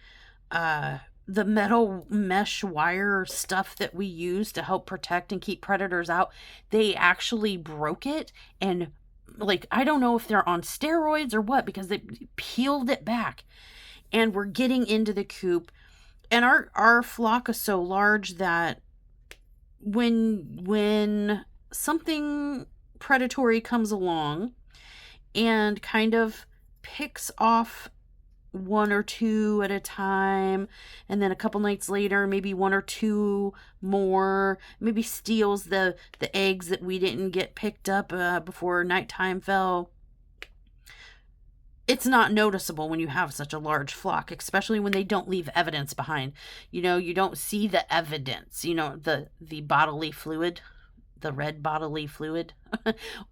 metal mesh wire stuff that we use to help protect and keep predators out. They actually broke it, and like, I don't know if they're on steroids or what, because they peeled it back and we're getting into the coop. And our flock is so large that when something predatory comes along and kind of picks off one or two at a time, and then a couple nights later maybe one or two more, maybe steals the eggs that we didn't get picked up before nighttime fell, it's not noticeable when you have such a large flock, especially when they don't leave evidence behind. You don't see the evidence, the bodily fluid, the red bodily fluid,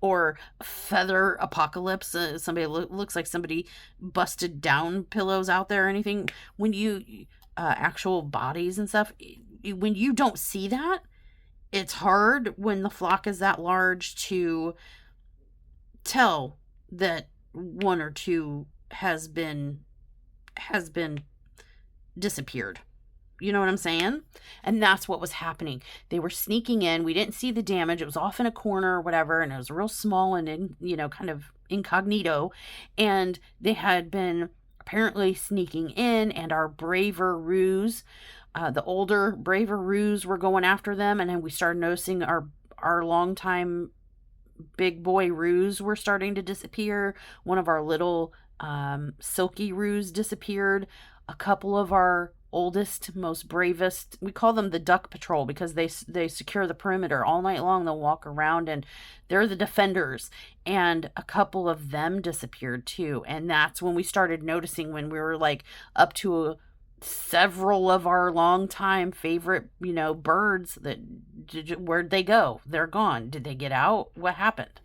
or feather apocalypse. Somebody looks like somebody busted down pillows out there or anything. When you actual bodies and stuff, when you don't see that, it's hard when the flock is that large to tell that one or two has been disappeared. You know what I'm saying? And that's what was happening. They were sneaking in. We didn't see the damage. It was off in a corner or whatever, and it was real small and kind of incognito. And they had been apparently sneaking in, and our braver roos, the older, braver roos, were going after them. And then we started noticing our longtime big boy roos were starting to disappear. One of our little silky roos disappeared. A couple of our oldest, most bravest, we call them the duck patrol, because they secure the perimeter all night long. They'll walk around and they're the defenders, and a couple of them disappeared too. And that's when we started noticing, when we were like up to several of our longtime favorite birds, that where'd they go? They're gone. Did they get out? What happened?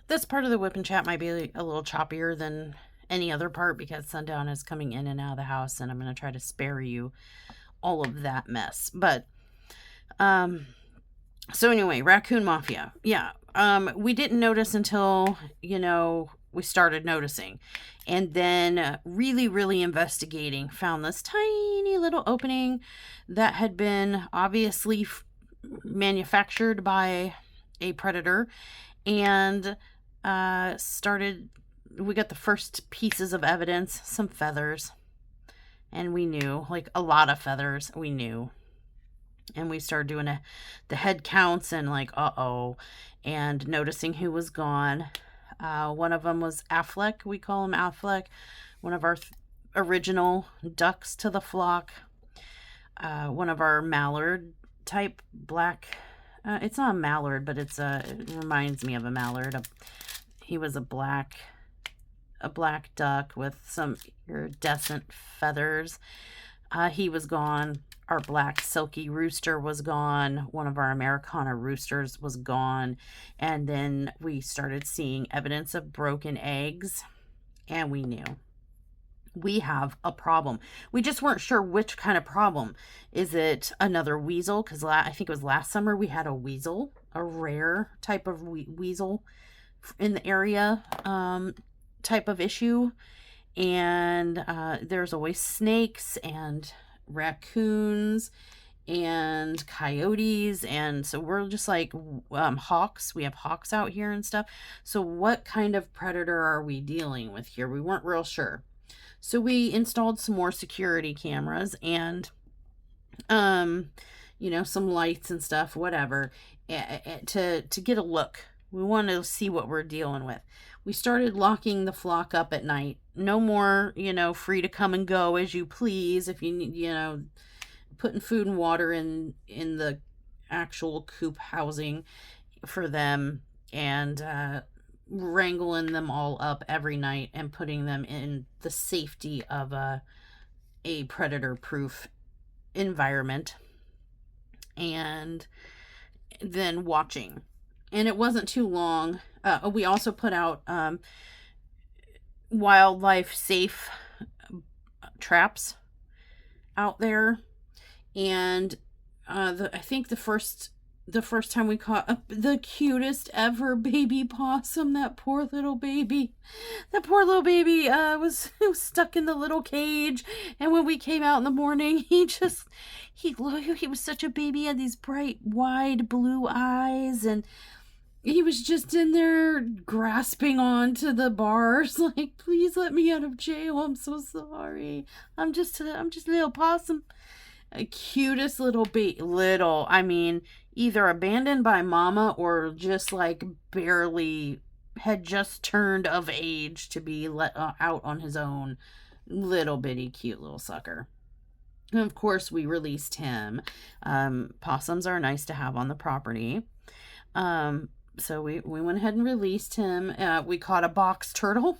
This part of the WIP and chat might be a little choppier than any other part, because Sundown is coming in and out of the house, and I'm going to try to spare you all of that mess. But so anyway, Raccoon Mafia. Yeah. We didn't notice until we started noticing, and then really, really investigating, found this tiny little opening that had been obviously manufactured by a predator, and we got the first pieces of evidence, some feathers, and we knew, like a lot of feathers, we knew. And we started doing the head counts, and like, and noticing who was gone. One of them was Affleck. We call him Affleck, one of our original ducks to the flock. One of our mallard type black, it's not a mallard, but it reminds me of a mallard. He was a black duck with some iridescent feathers. He was gone. Our black silky rooster was gone. One of our Americana roosters was gone. And then we started seeing evidence of broken eggs, and we knew we have a problem. We just weren't sure which kind of problem. Is it another weasel? Because I think it was last summer we had a weasel, a rare type of weasel in the area, type of issue. And there's always snakes and raccoons and coyotes, and so we're just like, hawks. We have hawks out here and stuff. So what kind of predator are we dealing with here? We weren't real sure. So we installed some more security cameras and some lights and stuff, whatever, to get a look. We want to see what we're dealing with. We started locking the flock up at night. No more, free to come and go as you please. If you need, putting food and water in the actual coop housing for them, and wrangling them all up every night and putting them in the safety of a predator-proof environment, and then watching. And it wasn't too long. We also put out wildlife safe traps out there. And I think the first the first time we caught the cutest ever baby possum. That poor little baby. That poor little baby was stuck in the little cage. And when we came out in the morning, he was such a baby. He had these bright, wide blue eyes, and he was just in there grasping onto the bars, like, please let me out of jail. I'm so sorry. I'm just a little possum. A cutest little I mean, either abandoned by mama or just like barely had just turned of age to be let out on his own. Little bitty cute little sucker. And of course, we released him. Possums are nice to have on the property. So we went ahead and released him. We caught a box turtle.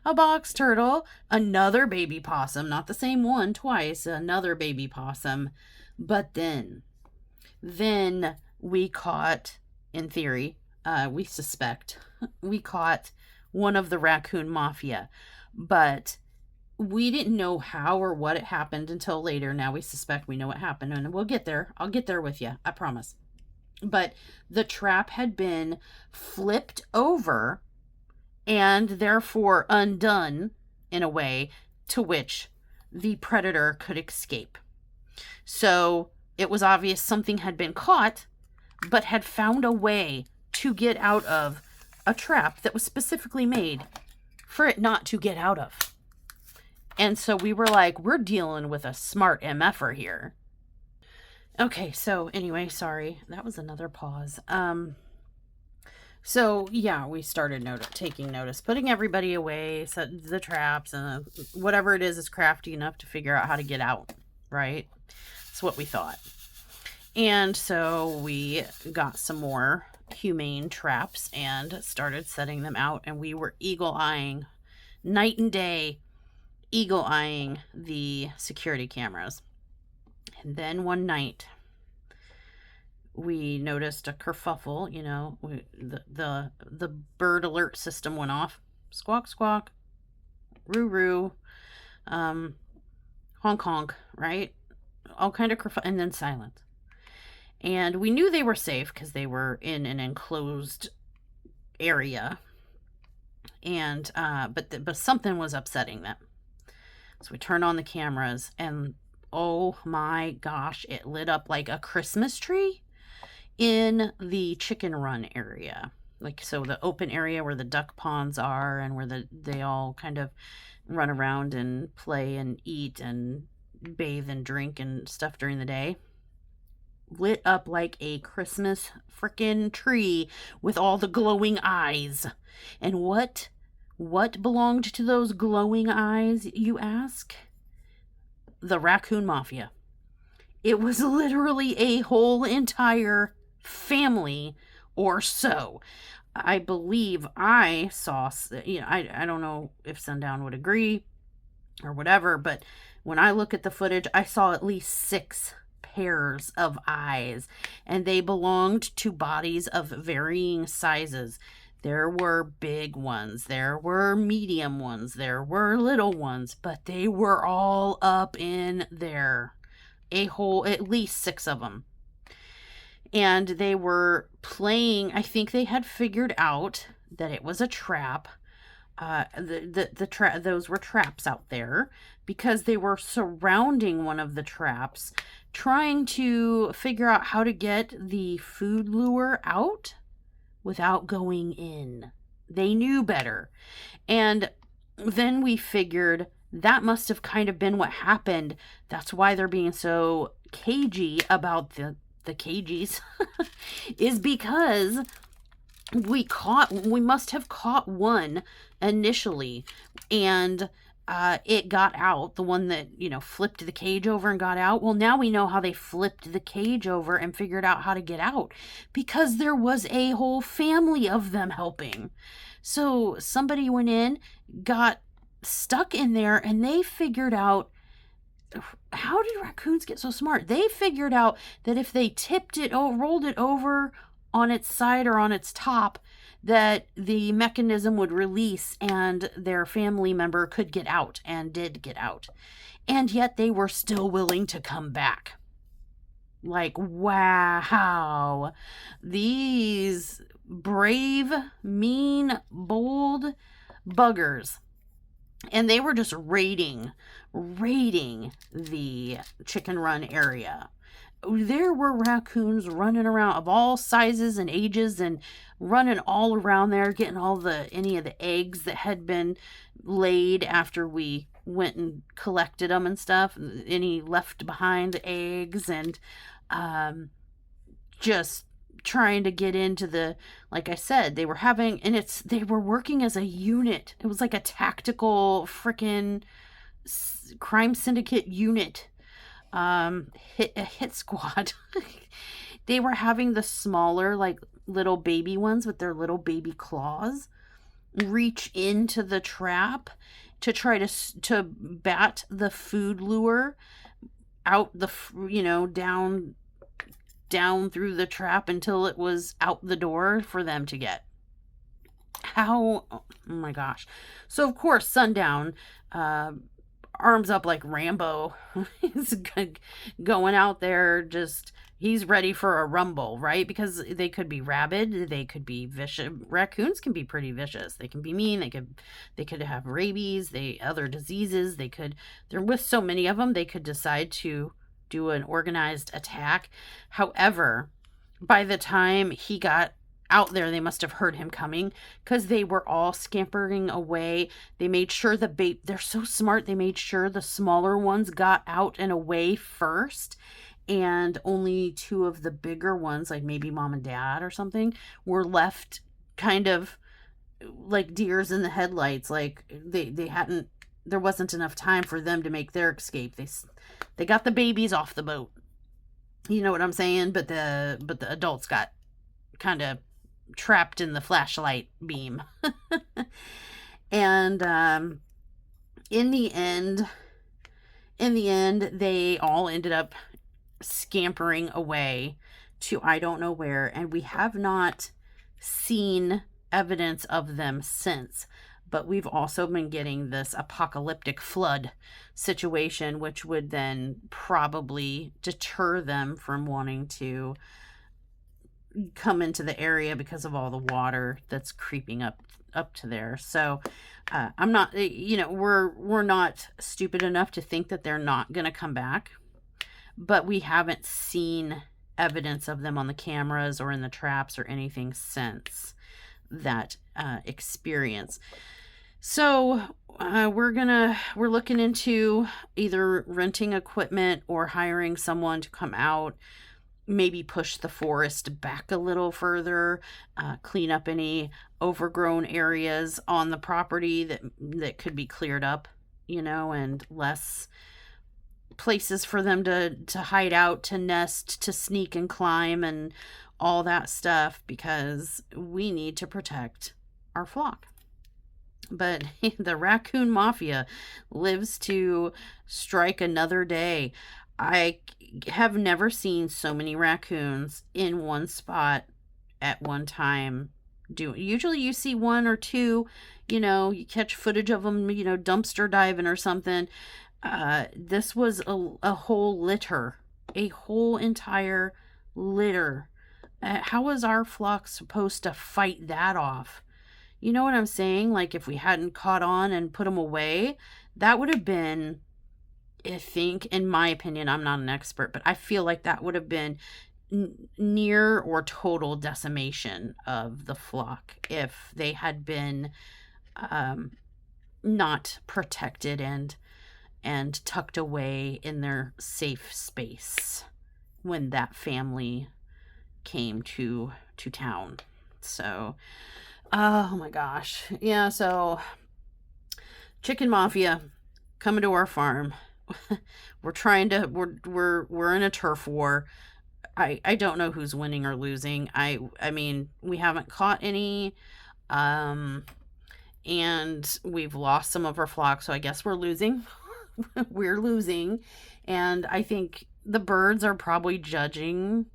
A box turtle, another baby possum, not the same one twice, another baby possum. But then we caught, in theory, we suspect, we caught one of the raccoon mafia. But we didn't know how or what it happened until later. Now we suspect we know what happened, and we'll get there. I'll get there with you, I promise. But the trap had been flipped over and therefore undone in a way to which the predator could escape. So it was obvious something had been caught, but had found a way to get out of a trap that was specifically made for it not to get out of. And so we were like, we're dealing with a smart MFer here. Okay, so anyway, sorry. That was another pause. So yeah, we started taking notice, putting everybody away, set the traps, and whatever it is crafty enough to figure out how to get out, right? That's what we thought. And so we got some more humane traps and started setting them out, and we were eagle-eyeing, night and day, eagle-eyeing the security cameras. And then one night, we noticed a kerfuffle. You know, the bird alert system went off. Squawk, squawk, roo, roo, honk, honk, right? All kind of kerfuffle, and then silence. And we knew they were safe because they were in an enclosed area. And but something was upsetting them. So we turned on the cameras, and oh my gosh, it lit up like a Christmas tree in the chicken run area. Like, so the open area where the duck ponds are and where they all kind of run around and play and eat and bathe and drink and stuff during the day. Lit up like a Christmas frickin' tree with all the glowing eyes. And what belonged to those glowing eyes, you ask? The raccoon mafia. It was literally a whole entire family or so. I believe I saw, you know, I don't know if Sundown would agree or whatever, but when I look at the footage, I saw at least 6 pairs of eyes, and they belonged to bodies of varying sizes. There were big ones, there were medium ones, there were little ones, but they were all up in there. At least 6 of them. And they were playing, I think they had figured out that it was a trap. Those were traps out there, because they were surrounding one of the traps, trying to figure out how to get the food lure out without going in. They knew better. And then we figured that must have kind of been what happened. That's why they're being so cagey about the cagies, is because we must have caught one initially, and it got out, the one that, you know, flipped the cage over and got out. Well, now we know how they flipped the cage over and figured out how to get out, because there was a whole family of them helping. So somebody went in, got stuck in there, and they figured out, how do raccoons get so smart? They figured out that if they rolled it over on its side or on its top, that the mechanism would release and their family member could get out, and did get out. And yet they were still willing to come back. Like, wow, these brave, mean, bold buggers. And they were just raiding the chicken run area. There were raccoons running around of all sizes and ages and running all around there, getting any of the eggs that had been laid after we went and collected them and stuff, any left behind eggs, and just trying to get into the, like I said, they were working as a unit. It was like a tactical freaking crime syndicate unit, hit squad. They were having the smaller, like, little baby ones with their little baby claws reach into the trap to try to bat the food lure out down through the trap until it was out the door for them to get. Oh my gosh. So of course Sundown, arms up like Rambo, is going out there, he's ready for a rumble, right? Because they could be rabid, they could be vicious. Raccoons can be pretty vicious. They can be mean. They could have rabies, other diseases. They're with so many of them, they could decide to do an organized attack. However, by the time he got out there, they must have heard him coming, because they were all scampering away. They made sure they're so smart, they made sure the smaller ones got out and away first, and only two of the bigger ones, like maybe mom and dad or something, were left kind of like deers in the headlights. Like there wasn't enough time for them to make their escape. They got the babies off the boat, you know what I'm saying, but the adults got kind of trapped in the flashlight beam. And in the end they all ended up scampering away to I don't know where, and we have not seen evidence of them since. But we've also been getting this apocalyptic flood situation, which would then probably deter them from wanting to come into the area because of all the water that's creeping up to there. So I'm not, we're not stupid enough to think that they're not going to come back, but we haven't seen evidence of them on the cameras or in the traps or anything since that experience. So we're looking into either renting equipment or hiring someone to come out, maybe push the forest back a little further, clean up any overgrown areas on the property that could be cleared up, and less places for them to hide out, to nest, to sneak and climb and all that stuff, because we need to protect our flock. But the raccoon mafia lives to strike another day. I have never seen so many raccoons in one spot at one time. Usually you see one or two, you catch footage of them, dumpster diving or something. This was a whole litter, a whole entire litter. How is our flock supposed to fight that off? You know what I'm saying? Like, if we hadn't caught on and put them away, that would have been, I think, in my opinion, I'm not an expert, but I feel like that would have been near or total decimation of the flock if they had been not protected and tucked away in their safe space when that family came to town. So, oh my gosh. Yeah, so chicken mafia coming to our farm. We're in a turf war. I don't know who's winning or losing. I mean, we haven't caught any, and we've lost some of our flock, so I guess we're losing. We're losing, and I think the birds are probably judging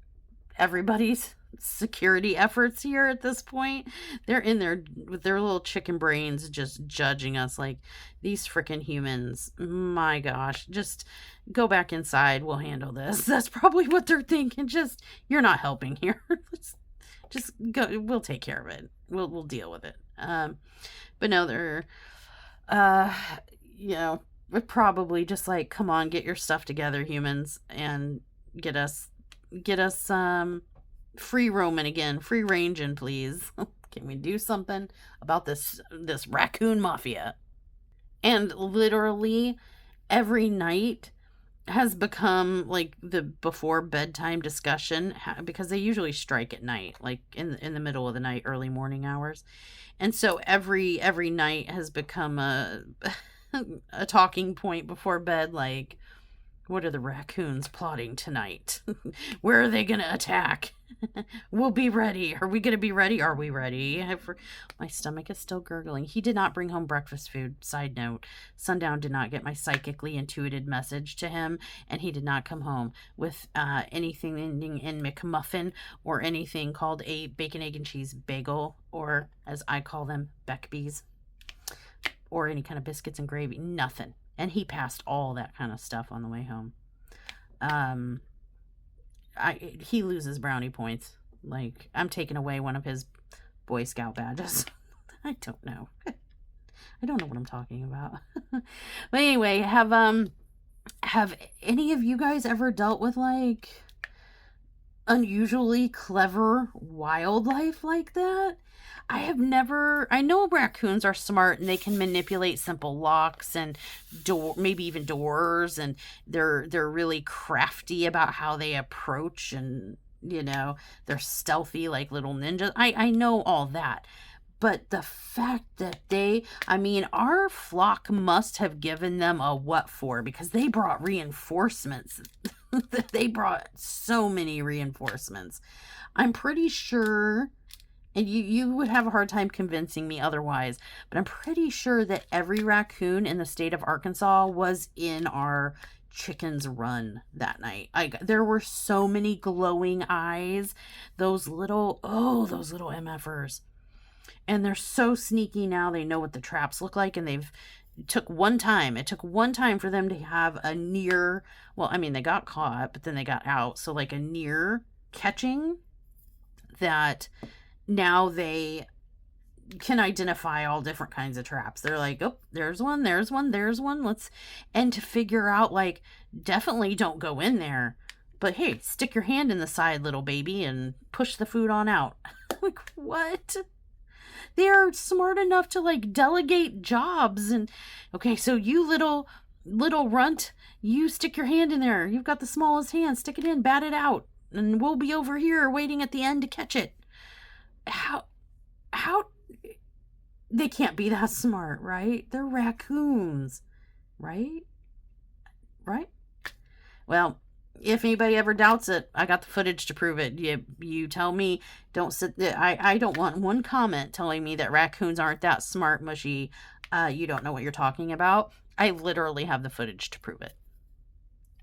everybody's security efforts here at this point. They're in there with their little chicken brains just judging us like these freaking humans. My gosh, just go back inside. We'll handle this. That's probably what they're thinking. Just, you're not helping here. Just go. We'll take care of it. We'll deal with it. But no, they're, you know, probably just like, come on, get your stuff together, humans, and get us free roaming again, free ranging, please. Can we do something about this raccoon mafia? And literally every night has become like the before bedtime discussion, because they usually strike at night, like in the middle of the night, early morning hours. And so every night has become a a talking point before bed, like, what are the raccoons plotting tonight? Where are they going to attack? We'll be ready. Are we going to be ready? Are we ready? My stomach is still gurgling. He did not bring home breakfast food. Side note, Sundown did not get my psychically intuited message to him, and he did not come home with anything ending in McMuffin or anything called a bacon, egg, and cheese bagel, or as I call them, Beckbees, or any kind of biscuits and gravy. Nothing. And he passed all that kind of stuff on the way home. He loses brownie points. Like, I'm taking away one of his Boy Scout badges. I don't know. I don't know what I'm talking about. But anyway, have any of you guys ever dealt with like unusually clever wildlife like that? I have never. I know raccoons are smart and they can manipulate simple locks and maybe even doors, and they're really crafty about how they approach, and you know, they're stealthy like little ninjas. I know all that. But the fact that our flock must have given them a what for, because they brought reinforcements. They brought so many reinforcements. I'm pretty sure, and you would have a hard time convincing me otherwise, but I'm pretty sure that every raccoon in the state of Arkansas was in our chicken's run that night. There were so many glowing eyes. Those little MFers. And they're so sneaky now. They know what the traps look like, and it took one time for them to have a near, they got caught, but then they got out. So like a near catching that now they can identify all different kinds of traps. They're like, oh, there's one. And to figure out, like, definitely don't go in there, but hey, stick your hand in the side, little baby, and push the food on out. Like, what? They are smart enough to like delegate jobs. And okay, so you little runt, you stick your hand in there. You've got the smallest hand. Stick it in, bat it out, and we'll be over here waiting at the end to catch it. How they can't be that smart, right? They're raccoons, right? Well, if anybody ever doubts it, I got the footage to prove it. You tell me, don't sit there. I don't want one comment telling me that raccoons aren't that smart, mushy. You don't know what you're talking about. I literally have the footage to prove it.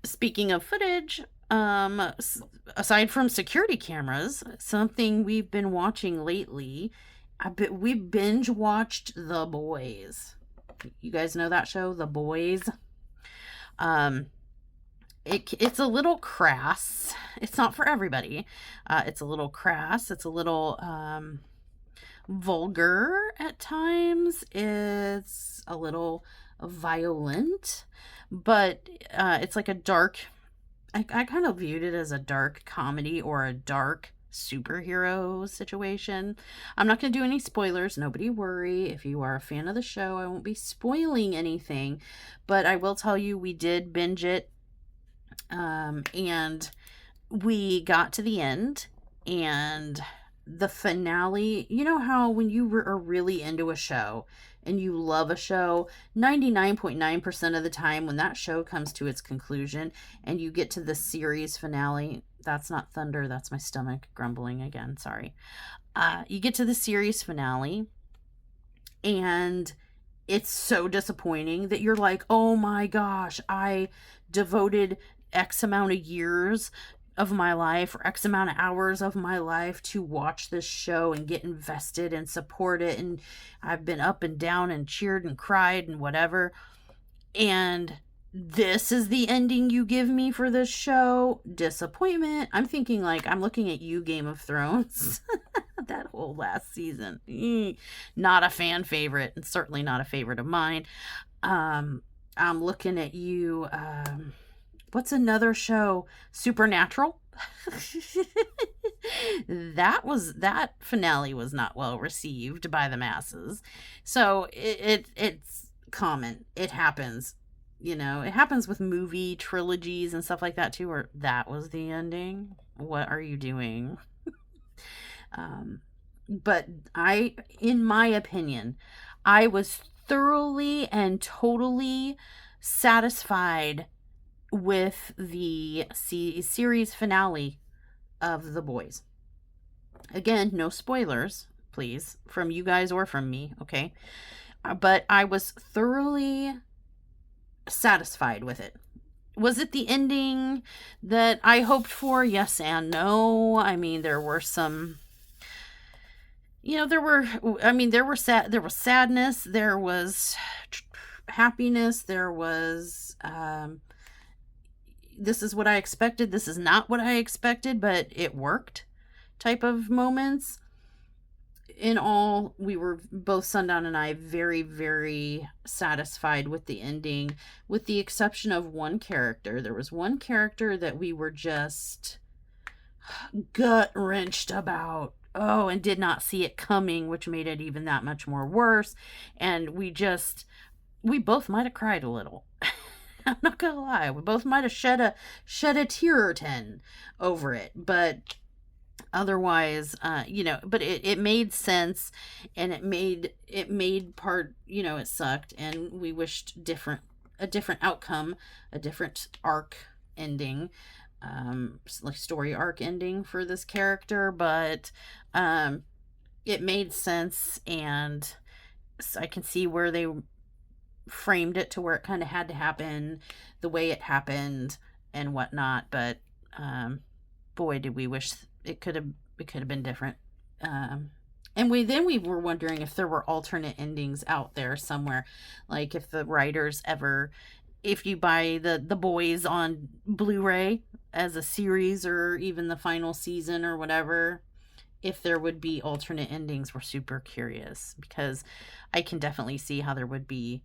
Speaking of footage, aside from security cameras, something we've been watching lately, we binge watched The Boys. You guys know that show, The Boys? It's a little crass. It's not for everybody. It's a little crass. It's a little vulgar at times. It's a little violent, but it's like a dark, I kind of viewed it as a dark comedy or a dark superhero situation. I'm not going to do any spoilers. Nobody worry. If you are a fan of the show, I won't be spoiling anything, but I will tell you we did binge it. And we got to the end, and the finale, you know how when you are really into a show and you love a show, 99.9% of the time when that show comes to its conclusion and you get to the series finale, that's not thunder, that's my stomach grumbling again, sorry. You get to the series finale and it's so disappointing that you're like, oh my gosh, I devoted X amount of years of my life or X amount of hours of my life to watch this show and get invested and support it. And I've been up and down and cheered and cried and whatever. And this is the ending you give me for this show. Disappointment. I'm thinking like I'm looking at you, Game of Thrones. That whole last season. Not a fan favorite, and certainly not a favorite of mine. I'm looking at you. What's another show? Supernatural. That finale was not well received by the masses. So it's common. It happens. It happens with movie trilogies and stuff like that too, where that was the ending. What are you doing? But in my opinion, I was thoroughly and totally satisfied with the series finale of The Boys. Again, no spoilers, please, from you guys or from me, okay? But I was thoroughly satisfied with it. Was it the ending that I hoped for? Yes and no. I mean, there were some... there was sadness, there was happiness, there was... this is what I expected, this is not what I expected, but it worked type of moments. In all, we were, both Sundown and I, very, very satisfied with the ending, with the exception of one character. There was one character that we were just gut-wrenched about. Oh, and did not see it coming, which made it even that much more worse. And we both might have cried a little. I'm not gonna lie. We both might have shed a tear or 10 over it. But otherwise, but it made sense, and it made part, it sucked, and we wished a different outcome, a different arc ending, like story arc ending for this character, but it made sense, and I can see where they framed it to where it kind of had to happen the way it happened and whatnot. But boy, did we wish it could have been different. And we were wondering if there were alternate endings out there somewhere, like if the writers ever, if you buy the Boys on Blu-ray as a series, or even the final season or whatever, if there would be alternate endings. We're super curious, because I can definitely see how there would be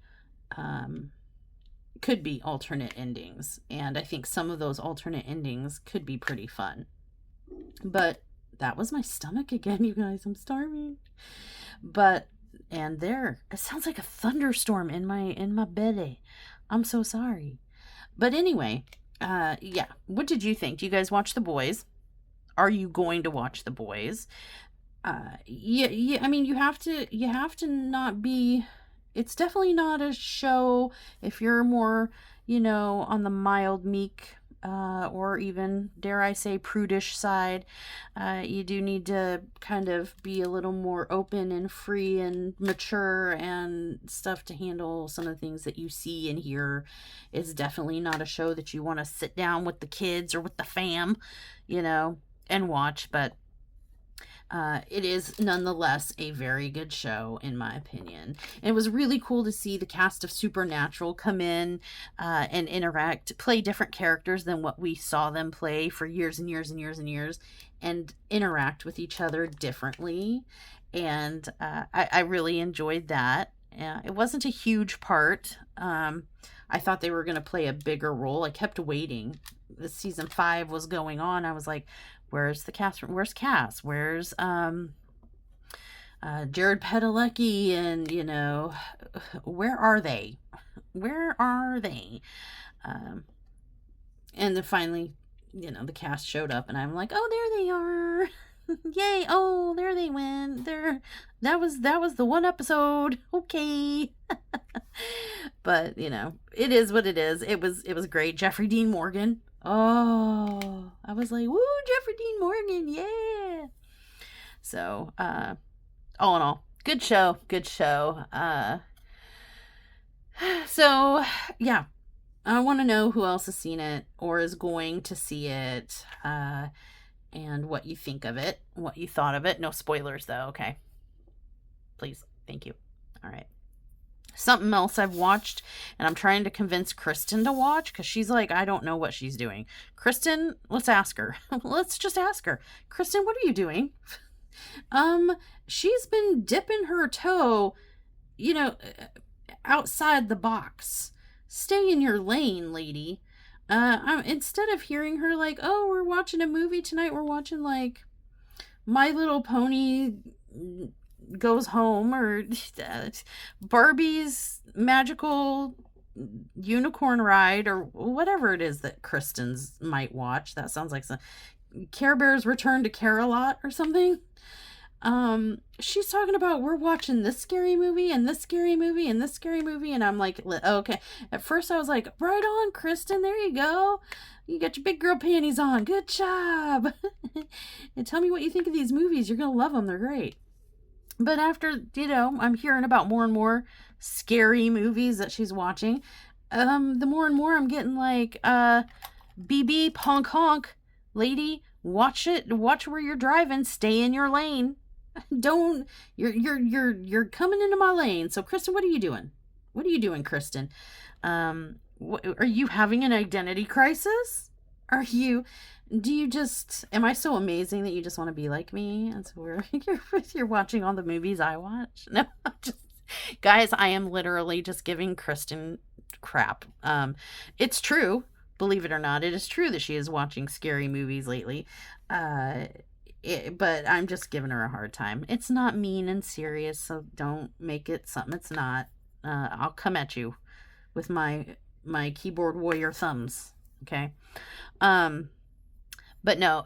could be alternate endings, and I think some of those alternate endings could be pretty fun. But that was my stomach again, you guys. I'm starving. It sounds like a thunderstorm in my belly. I'm so sorry. But anyway, yeah. What did you think? Do you guys watch The Boys? Are you going to watch The Boys? Yeah. I mean, you have to not be. It's definitely not a show if you're more, on the mild, meek, or even, dare I say, prudish side. You do need to kind of be a little more open and free and mature and stuff to handle some of the things that you see and hear. It's definitely not a show that you want to sit down with the kids or with the fam, and watch. But it is nonetheless a very good show, in my opinion. And it was really cool to see the cast of Supernatural come in and interact, play different characters than what we saw them play for years and years and years and years, and interact with each other differently. And I really enjoyed that. It wasn't a huge part. I thought they were going to play a bigger role. I kept waiting. The season 5 was going on. I was like, where's the cast? Where's Cass? Where's Jared Padalecki? And where are they? Where are they? And then finally, the cast showed up, and I'm like, oh, there they are! Yay! Oh, there they went. That was the one episode. Okay. But it is what it is. It was great. Jeffrey Dean Morgan. Oh, I was like, woo, Jeffrey Dean Morgan, yeah. So, all in all, good show. So, yeah, I want to know who else has seen it or is going to see it, and what you think of it, what you thought of it. No spoilers, though, okay? Please. Thank you. All right. Something else I've watched, and I'm trying to convince Kristen to watch because she's like, I don't know what she's doing. Kristen, let's ask her. Let's just ask her. Kristen, what are you doing? She's been dipping her toe, outside the box. Stay in your lane, lady. Instead of hearing her like, oh, we're watching a movie tonight, we're watching like My Little Pony Goes Home, or Barbie's Magical Unicorn Ride, or whatever it is that Kristen's might watch. That sounds like some Care Bears Return to Care-a-Lot or something. She's talking about, we're watching this scary movie and this scary movie and this scary movie, and I'm like, okay. At first I was like, right on, Kristen, there you go. You got your big girl panties on. Good job. And tell me what you think of these movies. You're gonna love them. They're great. But after, I'm hearing about more and more scary movies that she's watching, the more and more I'm getting like, BB honk honk, lady, watch where you're driving, stay in your lane. Don't, you're coming into my lane. So Kristen, what are you doing? What are you doing, Kristen? Are you having an identity crisis? Am I so amazing that you just want to be like me? And so you're watching all the movies I watch? No, guys, I am literally just giving Kristen crap. It's true. Believe it or not, it is true that she is watching scary movies lately. But I'm just giving her a hard time. It's not mean and serious, so don't make it something it's not. I'll come at you with my keyboard warrior thumbs, okay? But no,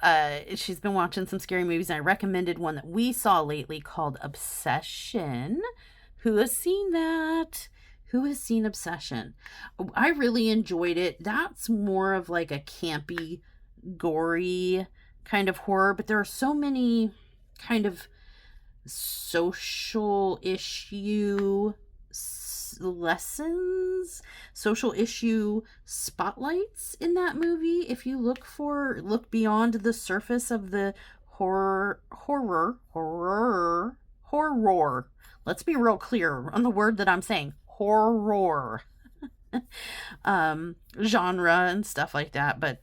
she's been watching some scary movies, and I recommended one that we saw lately called Obsession. Who has seen that? Who has seen Obsession? I really enjoyed it. That's more of like a campy, gory kind of horror, but there are so many kind of social issue lessons, social issue spotlights in that movie. If you look beyond the surface of the horror. Let's be real clear on the word that I'm saying. Horror. Genre and stuff like that, but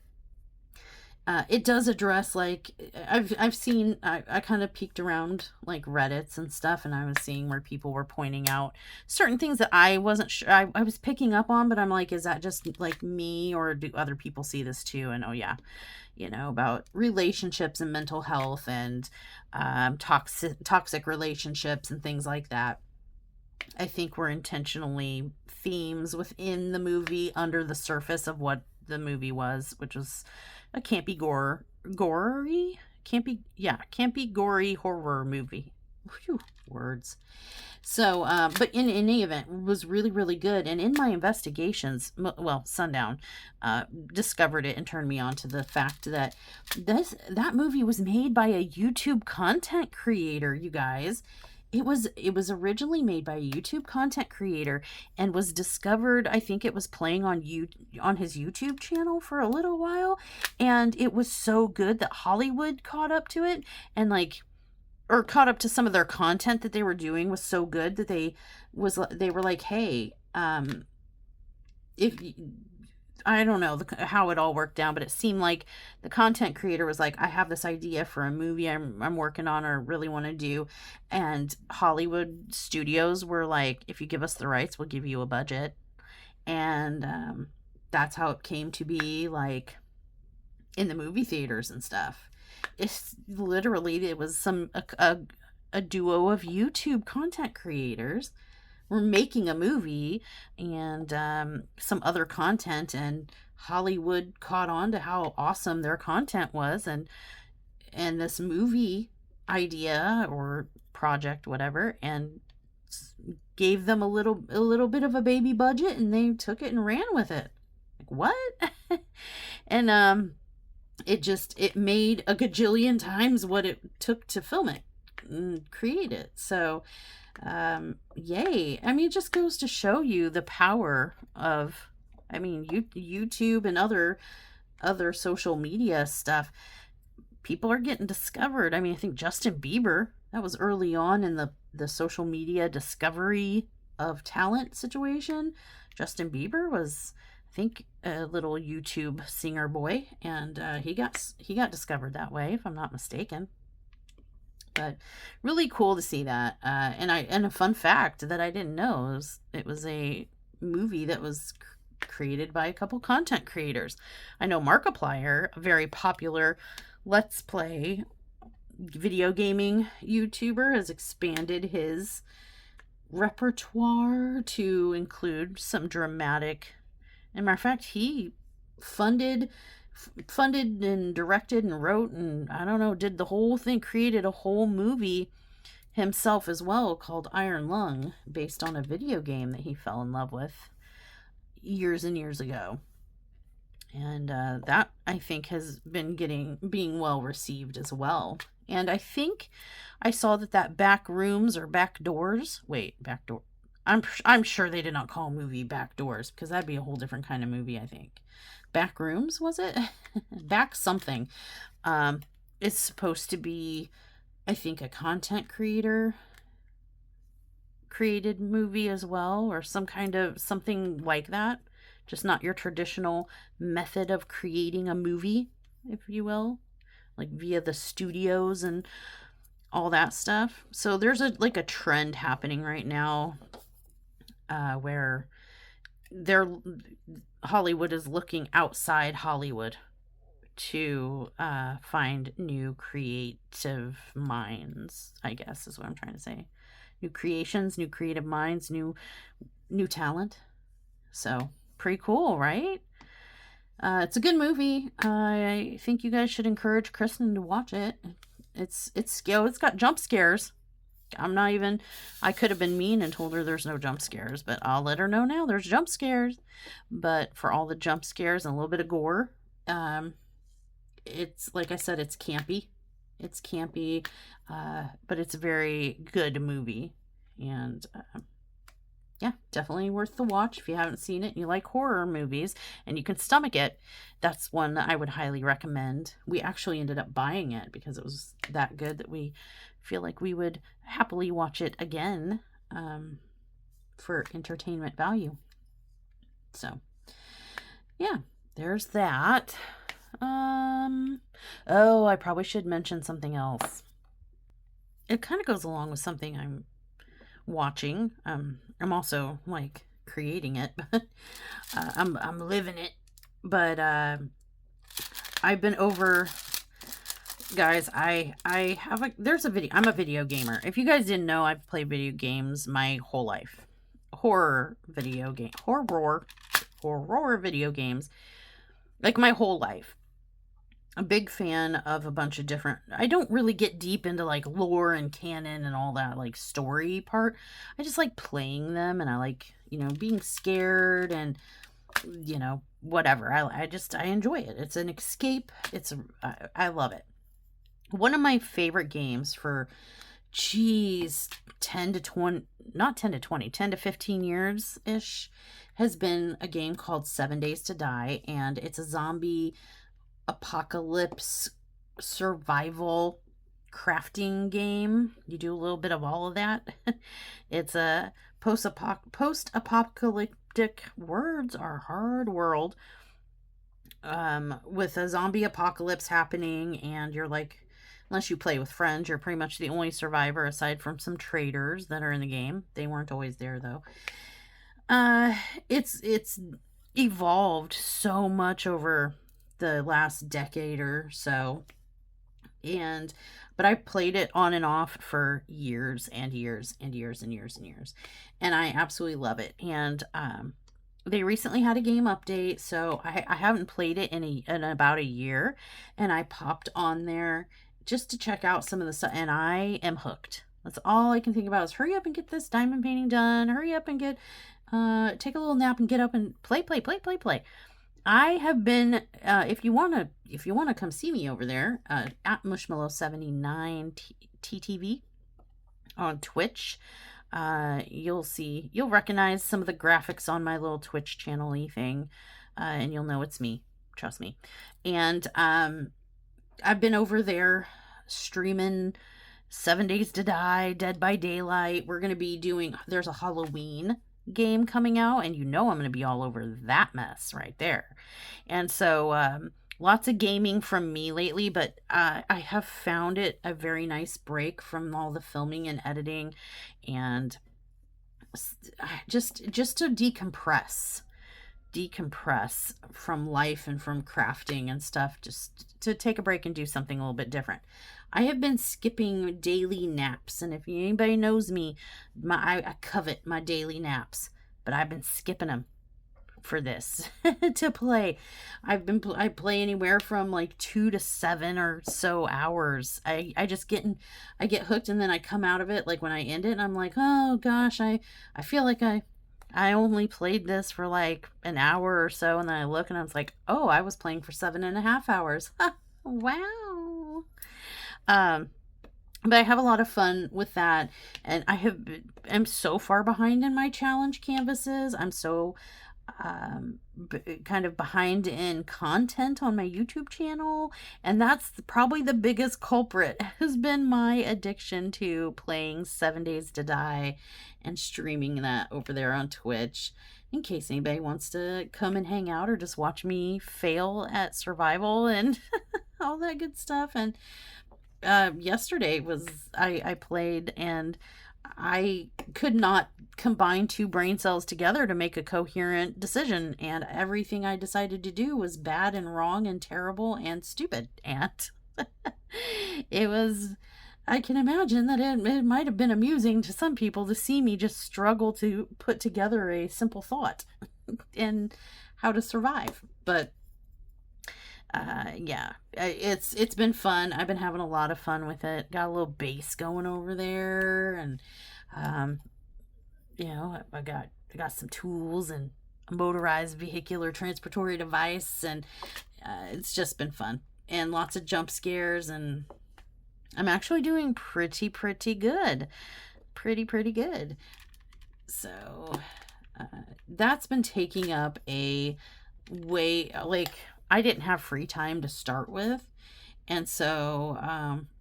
it does address, like, I've seen, I kind of peeked around like Reddits and stuff, and I was seeing where people were pointing out certain things that I wasn't sure I was picking up on, but I'm like, is that just like me, or do other people see this too? And oh yeah, about relationships and mental health and toxic relationships and things like that. I think were intentionally themes within the movie under the surface of what the movie was, which was a campy gory horror movie. Whew, words. So, but in any event, it was really, really good. And in my investigations, Sundown discovered it and turned me on to the fact that that movie was made by a YouTube content creator, you guys. It was originally made by a YouTube content creator and was discovered, I think it was playing on his YouTube channel for a little while, and it was so good that Hollywood caught up to it, and caught up to some of their content that they were doing was so good that they were like, hey, if I don't know how it all worked down, but it seemed like the content creator was like, I have this idea for a movie I'm working on or really want to do. And Hollywood studios were like, if you give us the rights, we'll give you a budget. And that's how it came to be, like, in the movie theaters and stuff. It's literally, it was a duo of YouTube content creators were making a movie and some other content, and Hollywood caught on to how awesome their content was, and this movie idea or project, whatever, and gave them a little bit of a baby budget, and they took it and ran with it. Like, what? And it made a gajillion times what it took to film it and create it. So yay. I mean, it just goes to show you the power of I mean, YouTube and other social media stuff, people are getting discovered. I mean, I think Justin Bieber, that was early on in the social media discovery of talent situation. Justin Bieber was, I think, a little YouTube singer boy, and he got discovered that way, if I'm not mistaken. But really cool to see that. And a fun fact that I didn't know is it was a movie that was created by a couple content creators. I know Markiplier, a very popular Let's Play video gaming YouTuber, has expanded his repertoire to include some dramatic. As a matter of fact, he funded and directed and wrote and I don't know, did the whole thing, created a whole movie himself as well called Iron Lung, based on a video game that he fell in love with years and years ago. And that, I think, has been being well received as well. And I think I saw that back rooms or back doors. Wait, back door. I'm sure they did not call a movie Back Doors, because that'd be a whole different kind of movie, I think. Back Rooms, was it? Back something. It's supposed to be, I think, a content creator created movie as well, or some kind of something like that. Just not your traditional method of creating a movie, if you will, like via the studios and all that stuff. So there's a trend happening right now, where Hollywood is looking outside Hollywood to find new creative minds, I guess is what I'm trying to say. New creations, new creative minds, new talent. So pretty cool, right? It's a good movie. I think you guys should encourage Kristen to watch it. It's got jump scares. I could have been mean and told her there's no jump scares, but I'll let her know now there's jump scares. But for all the jump scares and a little bit of gore, it's, like I said, it's campy. It's campy, but it's a very good movie. And yeah, definitely worth the watch. If you haven't seen it and you like horror movies and you can stomach it, that's one that I would highly recommend. We actually ended up buying it because it was that good that we feel like we would happily watch it again, for entertainment value. So yeah, there's that. Oh, I probably should mention something else. It kind of goes along with something I'm watching. I'm also like creating it, but I'm living it. But I've been over, guys. There's a video. I'm a video gamer. If you guys didn't know, I've played video games my whole life. Horror video games, like my whole life. A big fan of a bunch of different. I don't really get deep into like lore and canon and all that like story part. I just like playing them, and I like, being scared and whatever. I enjoy it. It's an escape. I love it. One of my favorite games for 10 to 15 years ish has been a game called 7 Days to Die, and it's a zombie apocalypse survival crafting game. You do a little bit of all of that. It's a post-apocalyptic, words are hard, world, with a zombie apocalypse happening, and you're like, unless you play with friends, you're pretty much the only survivor aside from some traders that are in the game. They weren't always there though. It's evolved so much over the last decade or so, but I played it on and off for years and years and years and years and years, and I absolutely love it. And they recently had a game update, so I haven't played it in about a year, and I popped on there just to check out some of the stuff, and I am hooked. That's all I can think about is hurry up and get this diamond painting done. Hurry up and take a little nap and get up and play. I have been, if you want to come see me over there, at Mushmallow79 TTV on Twitch, you'll recognize some of the graphics on my little Twitch channel-y thing, and you'll know it's me. Trust me. And I've been over there streaming 7 Days to Die, Dead by Daylight. We're going to be doing, there's a Halloween game coming out, and I'm going to be all over that mess right there. And so lots of gaming from me lately, but I have found it a very nice break from all the filming and editing, and just to decompress from life and from crafting and stuff, just to take a break and do something a little bit different. I have been skipping daily naps, and if anybody knows me, I covet my daily naps, but I've been skipping them for this to play. I play anywhere from like 2 to 7 or so hours. I get hooked, and then I come out of it, like when I end it, and I'm like, oh gosh, I feel like I only played this for like an hour or so, and then I look and I was like, oh, I was playing for 7.5 hours. Wow. But I have a lot of fun with that, and I'm so far behind in my challenge canvases. I'm so kind of behind in content on my YouTube channel, and that's probably the biggest culprit, has been my addiction to playing 7 Days to Die and streaming that over there on Twitch, in case anybody wants to come and hang out or just watch me fail at survival and all that good stuff. And yesterday was I played, and I could not combine 2 brain cells together to make a coherent decision, and everything I decided to do was bad and wrong and terrible and stupid. And I can imagine that it might have been amusing to some people to see me just struggle to put together a simple thought and how to survive. But yeah, it's been fun. I've been having a lot of fun with it. Got a little base going over there, and I got some tools and a motorized vehicular transportory device, and it's just been fun, and lots of jump scares, and I'm actually doing pretty good. Pretty good. So that's been taking up a way, like, I didn't have free time to start with, and so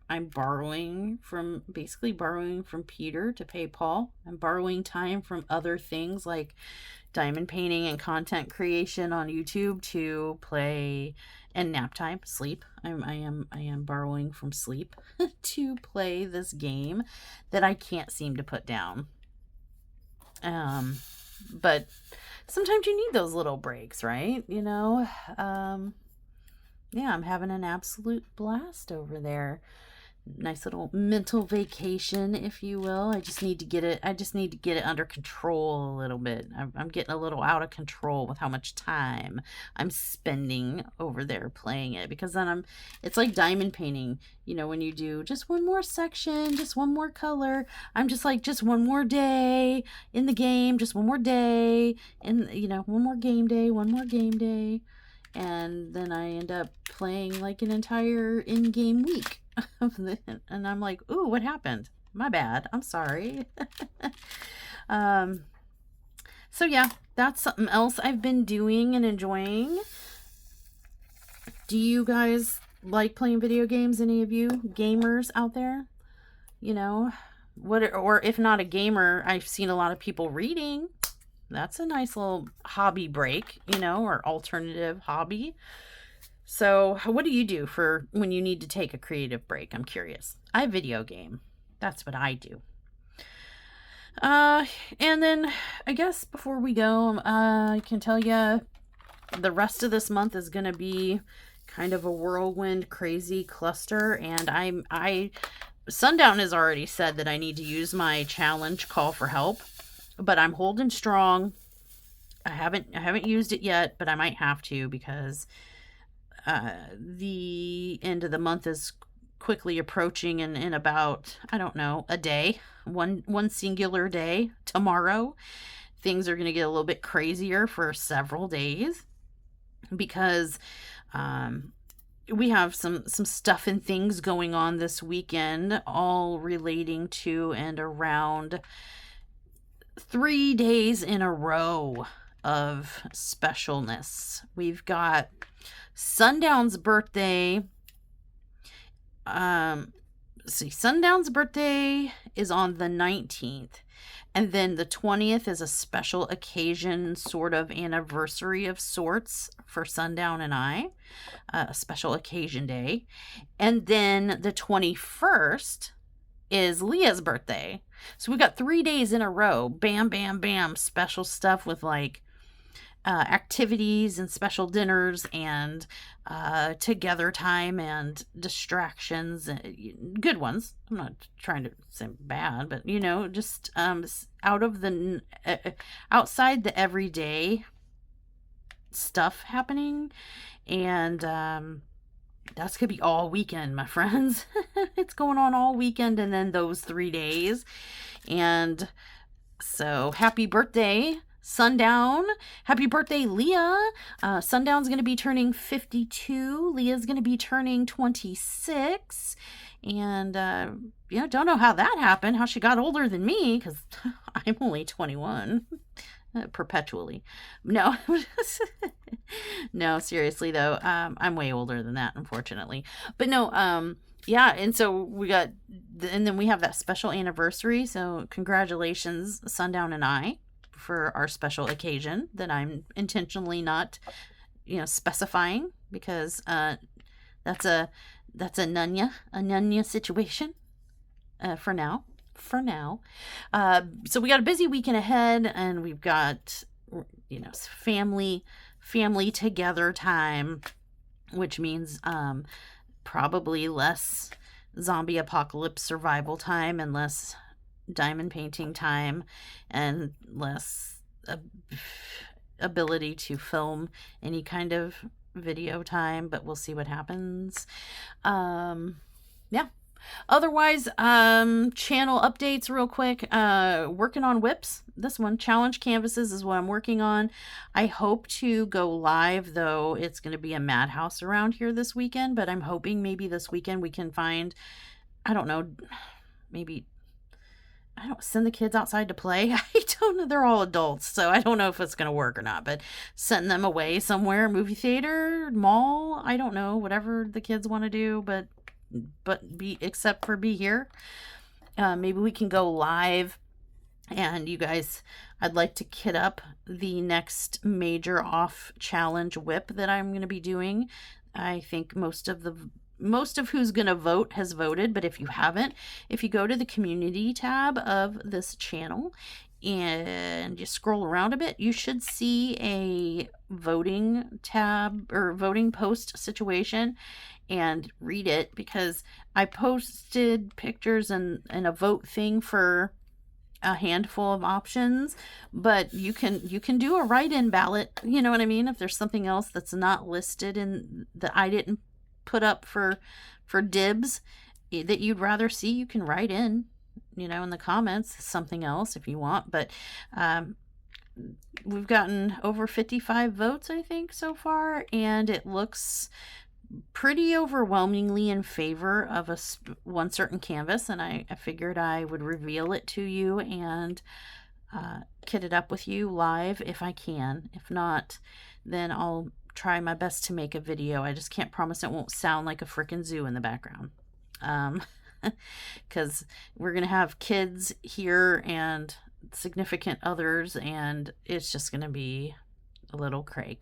I'm borrowing from Peter to pay Paul. I'm borrowing time from other things like diamond painting and content creation on YouTube to play, and nap time, sleep. I am borrowing from sleep to play this game that I can't seem to put down. But sometimes you need those little breaks, right? Yeah, I'm having an absolute blast over there. Nice little mental vacation, if you will. I just need to get it under control a little bit. I'm getting a little out of control with how much time I'm spending over there playing it, because then it's like diamond painting, when you do just one more section, just one more color. I'm just like, just one more day in the game, just one more day, and one more game day, and then I end up playing like an entire in-game week. And I'm like, ooh, what happened? My bad. I'm sorry. So yeah, that's something else I've been doing and enjoying. Do you guys like playing video games? Any of you gamers out there? Or if not a gamer, I've seen a lot of people reading. That's a nice little hobby break, or alternative hobby. So what do you do for when you need to take a creative break? I'm curious. I video game. That's what I do. And then I guess before we go, I can tell you the rest of this month is going to be kind of a whirlwind, crazy cluster. And Sundown has already said that I need to use my challenge call for help, but I'm holding strong. I haven't used it yet, but I might have to, because the end of the month is quickly approaching, and in about, I don't know, a day, one singular day, tomorrow, things are going to get a little bit crazier for several days, because we have some stuff and things going on this weekend, all relating to and around 3 days in a row of specialness. We've got Sundown's birthday. Sundown's birthday is on the 19th. And then the 20th is a special occasion, sort of anniversary of sorts for Sundown and I, a special occasion day. And then the 21st is Leah's birthday. So we got 3 days in a row. Bam, bam, bam. Special stuff with like activities and special dinners and together time and distractions, good ones. I'm not trying to say bad, but just outside the everyday stuff happening. And that's gonna be all weekend, my friends. It's going on all weekend and then those 3 days. And so happy birthday, Sundown. Happy birthday, Leah. Sundown's going to be turning 52. Leah's going to be turning 26. And, don't know how that happened, how she got older than me, because I'm only 21. Perpetually. No. No, seriously, though. I'm way older than that, unfortunately. But no, yeah, and so and then we have that special anniversary. So congratulations, Sundown and I, for our special occasion that I'm intentionally not, specifying, because that's a nunya situation for now. So we got a busy weekend ahead, and we've got family together time, which means probably less zombie apocalypse survival time and less diamond painting time and less ability to film any kind of video time, but we'll see what happens. Yeah. Otherwise, channel updates real quick. Working on WIPs. This one, challenge canvases, is what I'm working on. I hope to go live, though it's going to be a madhouse around here this weekend, but I'm hoping maybe this weekend we can find, I don't know, maybe, send the kids outside to play. I don't know. They're all adults, so I don't know if it's going to work or not, but send them away somewhere, movie theater, mall, I don't know, whatever the kids want to do, but except for be here. Maybe we can go live, and you guys, I'd like to kit up the next major off challenge WIP that I'm going to be doing. I think most of who's going to vote has voted, but if you haven't, if you go to the community tab of this channel and you scroll around a bit, you should see a voting tab or voting post situation, and read it, because I posted pictures and a vote thing for a handful of options, but you can do a write-in ballot, you know what I mean? If there's something else that's not listed and that I didn't put up for dibs that you'd rather see, you can write in, in the comments something else if you want. But we've gotten over 55 votes, I think, so far, and it looks pretty overwhelmingly in favor of one certain canvas, and I figured I would reveal it to you and kit it up with you live if I can. If not, then I'll try my best to make a video. I just can't promise it won't sound like a freaking zoo in the background, because we're gonna have kids here and significant others, and it's just gonna be a little cray.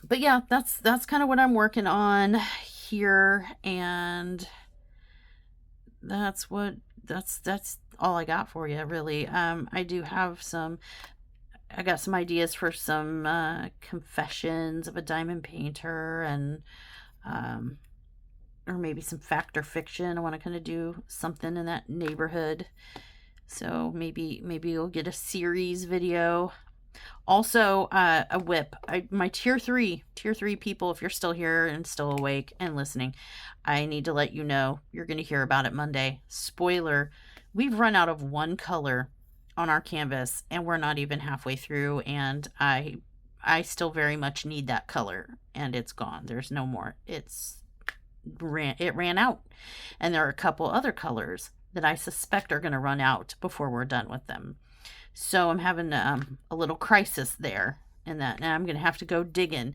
But yeah, that's kind of what I'm working on here, and that's all I got for you, really. I do have I got some ideas for some confessions of a diamond painter, and or maybe some fact or fiction. I want to kind of do something in that neighborhood, so maybe you'll get a series video. Also, a WIP. My tier 3 people, if you're still here and still awake and listening, I need to let you know you're going to hear about it Monday. Spoiler, we've run out of one color on our canvas, and we're not even halfway through, and I still very much need that color, and it's gone. There's no more. It ran out, and there are a couple other colors that I suspect are going to run out before we're done with them. So I'm having a little crisis there in that. Now I'm going to have to go digging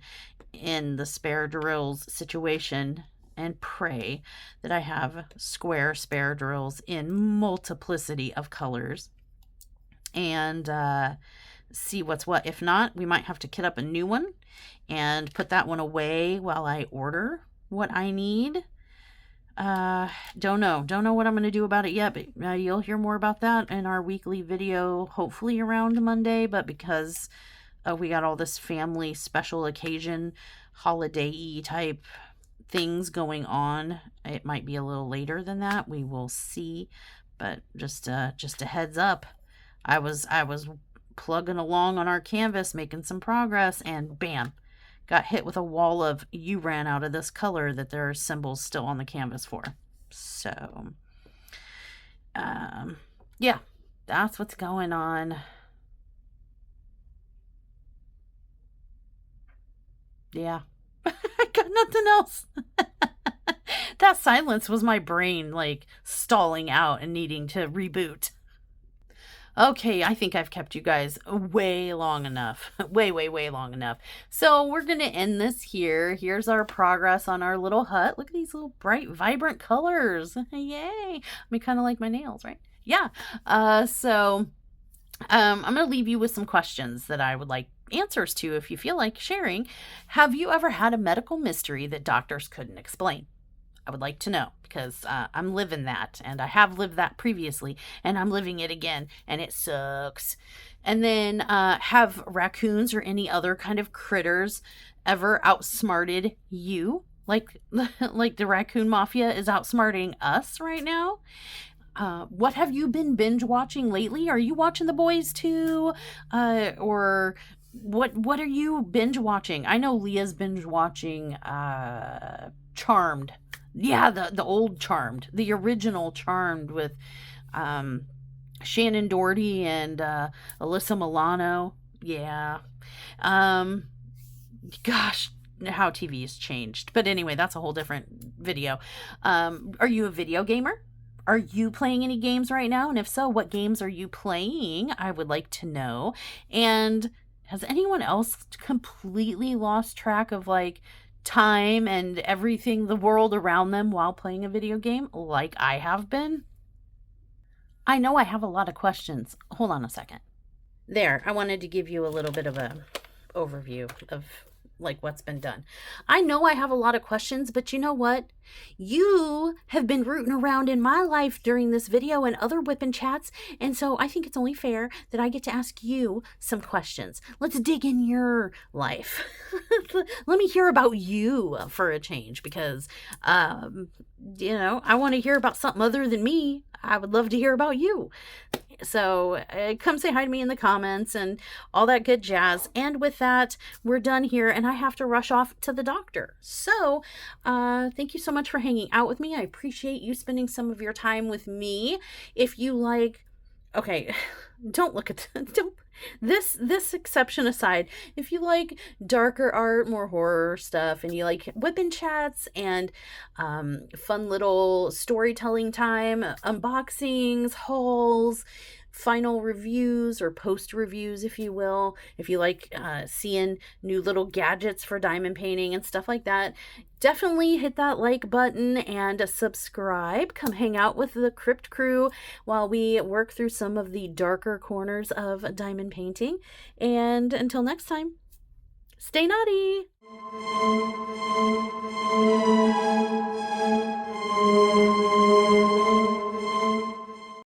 in the spare drills situation and pray that I have square spare drills in multiplicity of colors and see what's what. If not, we might have to kit up a new one and put that one away while I order what I need. Don't know what I'm going to do about it yet, but you'll hear more about that in our weekly video, hopefully around Monday. But because we got all this family special occasion, holiday-y type things going on, it might be a little later than that. We will see, but just a heads up. I was plugging along on our canvas, making some progress, and bam, got hit with a wall of "you ran out of this color" that there are symbols still on the canvas for. So, yeah, that's what's going on. Yeah, I got nothing else. That silence was my brain like stalling out and needing to reboot. Okay, I think I've kept you guys way long enough. way long enough. So we're going to end this here. Here's our progress on our little hut. Look at these little bright, vibrant colors. Yay. I mean, kind of like my nails, right? Yeah. So I'm going to leave you with some questions that I would like answers to if you feel like sharing. Have you ever had a medical mystery that doctors couldn't explain? I would like to know, because I'm living that, and I have lived that previously, and I'm living it again, and it sucks. And then have raccoons or any other kind of critters ever outsmarted you? Like the raccoon mafia is outsmarting us right now? What have you been binge watching lately? Are you watching The Boys too? Or what are you binge watching? I know Leah's binge watching Charmed. Yeah, the old Charmed, the original Charmed with Shannon Doherty and Alyssa Milano. Yeah. Gosh, how TV has changed. But anyway, that's a whole different video. Are you a video gamer? Are you playing any games right now? And if so, what games are you playing? I would like to know. And has anyone else completely lost track of like time and everything, the world around them while playing a video game like I have been? I know I have a lot of questions. Hold on a second. There, I wanted to give you a little bit of a overview of like what's been done. I know I have a lot of questions, but you know what? You have been rooting around in my life during this video and other WIP and chats, and so I think it's only fair that I get to ask you some questions. Let's dig in your life. Let me hear about you for a change, because I want to hear about something other than me. I would love to hear about you. So come say hi to me in the comments and all that good jazz. And with that, we're done here, and I have to rush off to the doctor. So thank you so much for hanging out with me. I appreciate you spending some of your time with me. If you like, okay, don't look at this exception aside, if you like darker art, more horror stuff, and you like WIP and chats and fun little storytelling time, unboxings, hauls, final reviews or post reviews, if you will, if you like seeing new little gadgets for diamond painting and stuff like that, definitely hit that like button and subscribe. Come hang out with the Crypt crew while we work through some of the darker corners of diamond painting. And until next time, stay naughty!